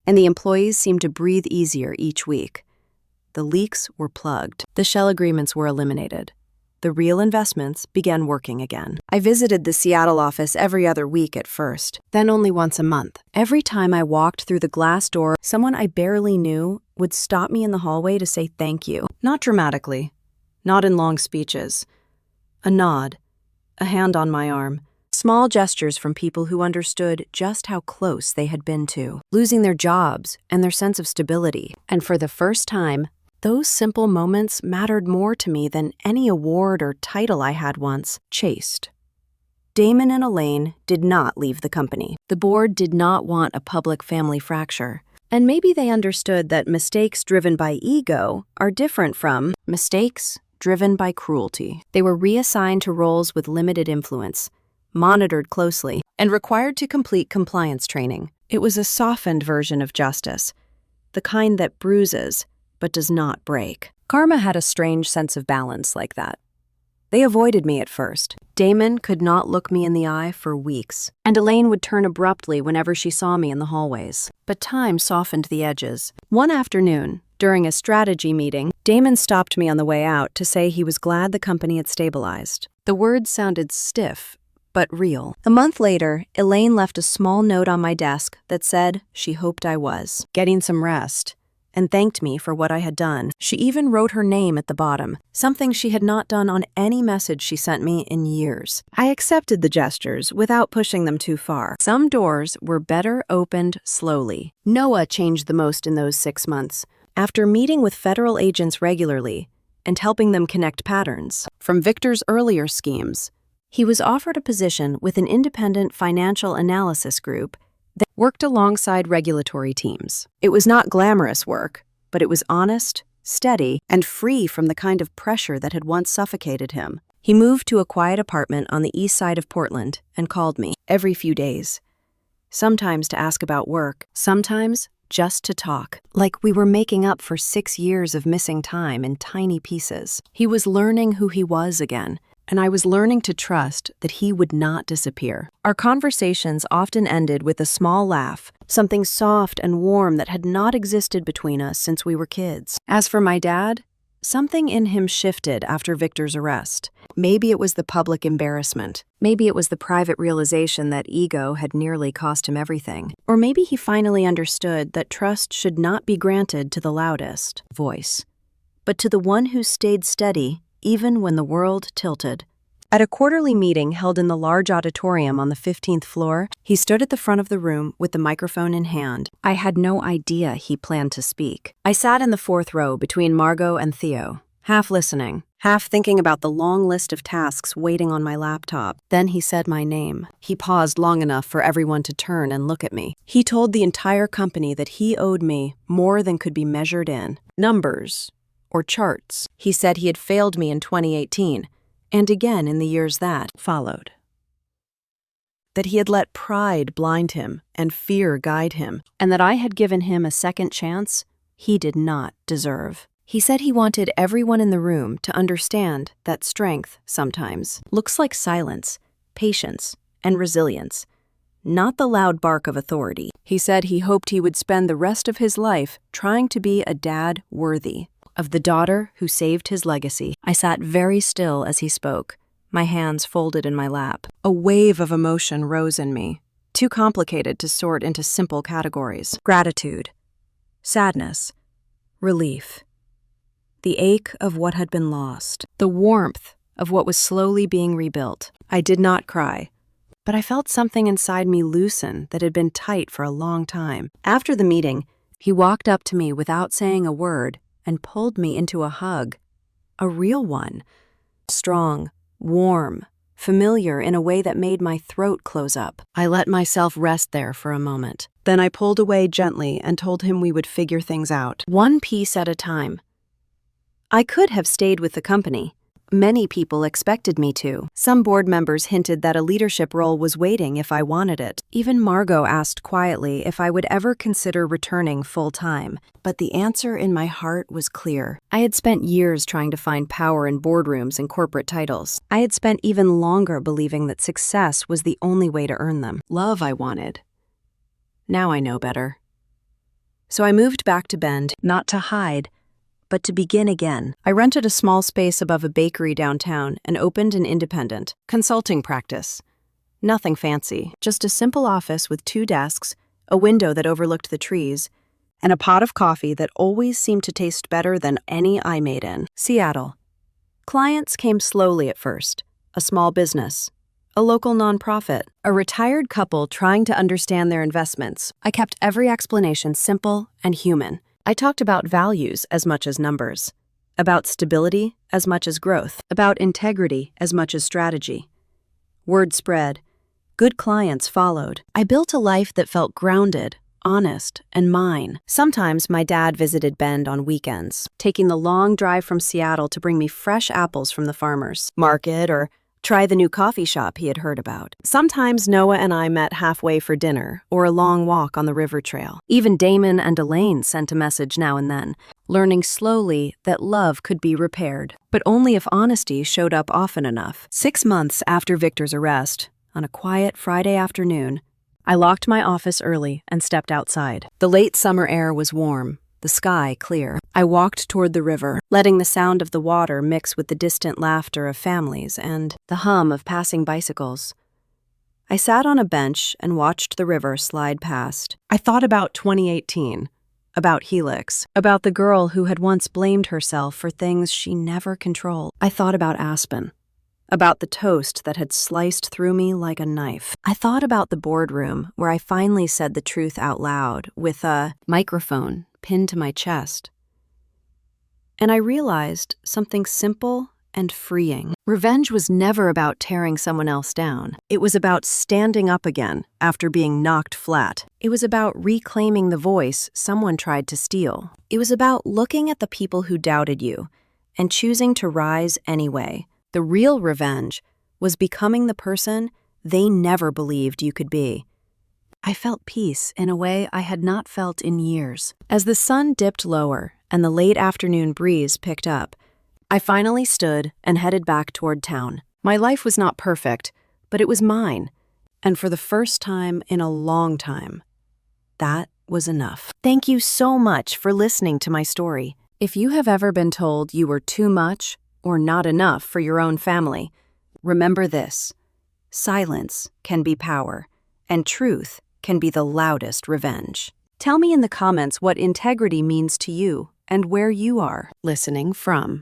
and the employees seemed to breathe easier each week. The leaks were plugged. The shell agreements were eliminated. The real investments began working again. I visited the Seattle office every other week at first, then only once a month. Every time I walked through the glass door, someone I barely knew would stop me in the hallway to say thank you. Not dramatically, not in long speeches. A nod, a hand on my arm, small gestures from people who understood just how close they had been to losing their jobs and their sense of stability. And for the first time, those simple moments mattered more to me than any award or title I had once chased. Damon and Elaine did not leave the company. The board did not want a public family fracture. And maybe they understood that mistakes driven by ego are different from mistakes driven by cruelty. They were reassigned to roles with limited influence, monitored closely, and required to complete compliance training. It was a softened version of justice, the kind that bruises but does not break. Karma had a strange sense of balance like that. They avoided me at first. Damon could not look me in the eye for weeks, and Elaine would turn abruptly whenever she saw me in the hallways. But time softened the edges. One afternoon, during a strategy meeting, Damon stopped me on the way out to say he was glad the company had stabilized. The words sounded stiff, but real. A month later, Elaine left a small note on my desk that said she hoped I was getting some rest, and thanked me for what I had done. She even wrote her name at the bottom, something she had not done on any message she sent me in years. I accepted the gestures without pushing them too far. Some doors were better opened slowly. Noah changed the most in those 6 months. After meeting with federal agents regularly and helping them connect patterns from Victor's earlier schemes, he was offered a position with an independent financial analysis group that worked alongside regulatory teams. It was not glamorous work, but it was honest, steady, and free from the kind of pressure that had once suffocated him. He moved to a quiet apartment on the east side of Portland and called me every few days, sometimes to ask about work, sometimes just to talk, like we were making up for 6 years of missing time in tiny pieces. He was learning who he was again, and I was learning to trust that he would not disappear. Our conversations often ended with a small laugh, something soft and warm that had not existed between us since we were kids. As for my dad, something in him shifted after Victor's arrest. Maybe it was the public embarrassment. Maybe it was the private realization that ego had nearly cost him everything. Or maybe he finally understood that trust should not be granted to the loudest voice, but to the one who stayed steady even when the world tilted. At a quarterly meeting held in the large auditorium on the 15th floor, he stood at the front of the room with the microphone in hand. I had no idea he planned to speak. I sat in the 4th row between Margot and Theo, half listening, half thinking about the long list of tasks waiting on my laptop. Then he said my name. He paused long enough for everyone to turn and look at me. He told the entire company that he owed me more than could be measured in numbers or charts. He said he had failed me in 2018, and again in the years that followed. That he had let pride blind him and fear guide him, and that I had given him a second chance he did not deserve. He said he wanted everyone in the room to understand that strength sometimes looks like silence, patience, and resilience, not the loud bark of authority. He said he hoped he would spend the rest of his life trying to be a dad worthy of the daughter who saved his legacy. I sat very still as he spoke, my hands folded in my lap. A wave of emotion rose in me, too complicated to sort into simple categories. Gratitude, sadness, relief, the ache of what had been lost, the warmth of what was slowly being rebuilt. I did not cry, but I felt something inside me loosen that had been tight for a long time. After the meeting, he walked up to me without saying a word and pulled me into a hug. A real one. Strong, warm, familiar in a way that made my throat close up. I let myself rest there for a moment. Then I pulled away gently and told him we would figure things out, one piece at a time. I could have stayed with the company. Many people expected me to. Some board members hinted that a leadership role was waiting if I wanted it. Even Margot asked quietly if I would ever consider returning full-time. But the answer in my heart was clear. I had spent years trying to find power in boardrooms and corporate titles. I had spent even longer believing that success was the only way to earn them. Love I wanted. Now I know better. So I moved back to Bend, not to hide, but to begin again. I rented a small space above a bakery downtown and opened an independent consulting practice. Nothing fancy, just a simple office with 2 desks, a window that overlooked the trees, and a pot of coffee that always seemed to taste better than any I made in. Seattle. Clients came slowly at first. A small business, a local nonprofit, a retired couple trying to understand their investments. I kept every explanation simple and human. I talked about values as much as numbers, about stability as much as growth, about integrity as much as strategy. Word spread. Good clients followed. I built a life that felt grounded, honest, and mine. Sometimes my dad visited Bend on weekends, taking the long drive from Seattle to bring me fresh apples from the farmers market or try the new coffee shop he had heard about. Sometimes Noah and I met halfway for dinner or a long walk on the river trail. Even Damon and Elaine sent a message now and then, learning slowly that love could be repaired, but only if honesty showed up often enough. 6 months after Victor's arrest, on a quiet Friday afternoon, I locked my office early and stepped outside. The late summer air was warm, the sky clear. I walked toward the river, letting the sound of the water mix with the distant laughter of families and the hum of passing bicycles. I sat on a bench and watched the river slide past. I thought about 2018, about Helix, about the girl who had once blamed herself for things she never controlled. I thought about Aspen, about the toast that had sliced through me like a knife. I thought about the boardroom where I finally said the truth out loud with a microphone pinned to my chest. And I realized something simple and freeing. Revenge was never about tearing someone else down. It was about standing up again after being knocked flat. It was about reclaiming the voice someone tried to steal. It was about looking at the people who doubted you and choosing to rise anyway. The real revenge was becoming the person they never believed you could be. I felt peace in a way I had not felt in years. As the sun dipped lower and the late afternoon breeze picked up, I finally stood and headed back toward town. My life was not perfect, but it was mine. And for the first time in a long time, that was enough. Thank you so much for listening to my story. If you have ever been told you were too much or not enough for your own family, remember this: silence can be power, and truth can be the loudest revenge. Tell me in the comments what integrity means to you and where you are listening from.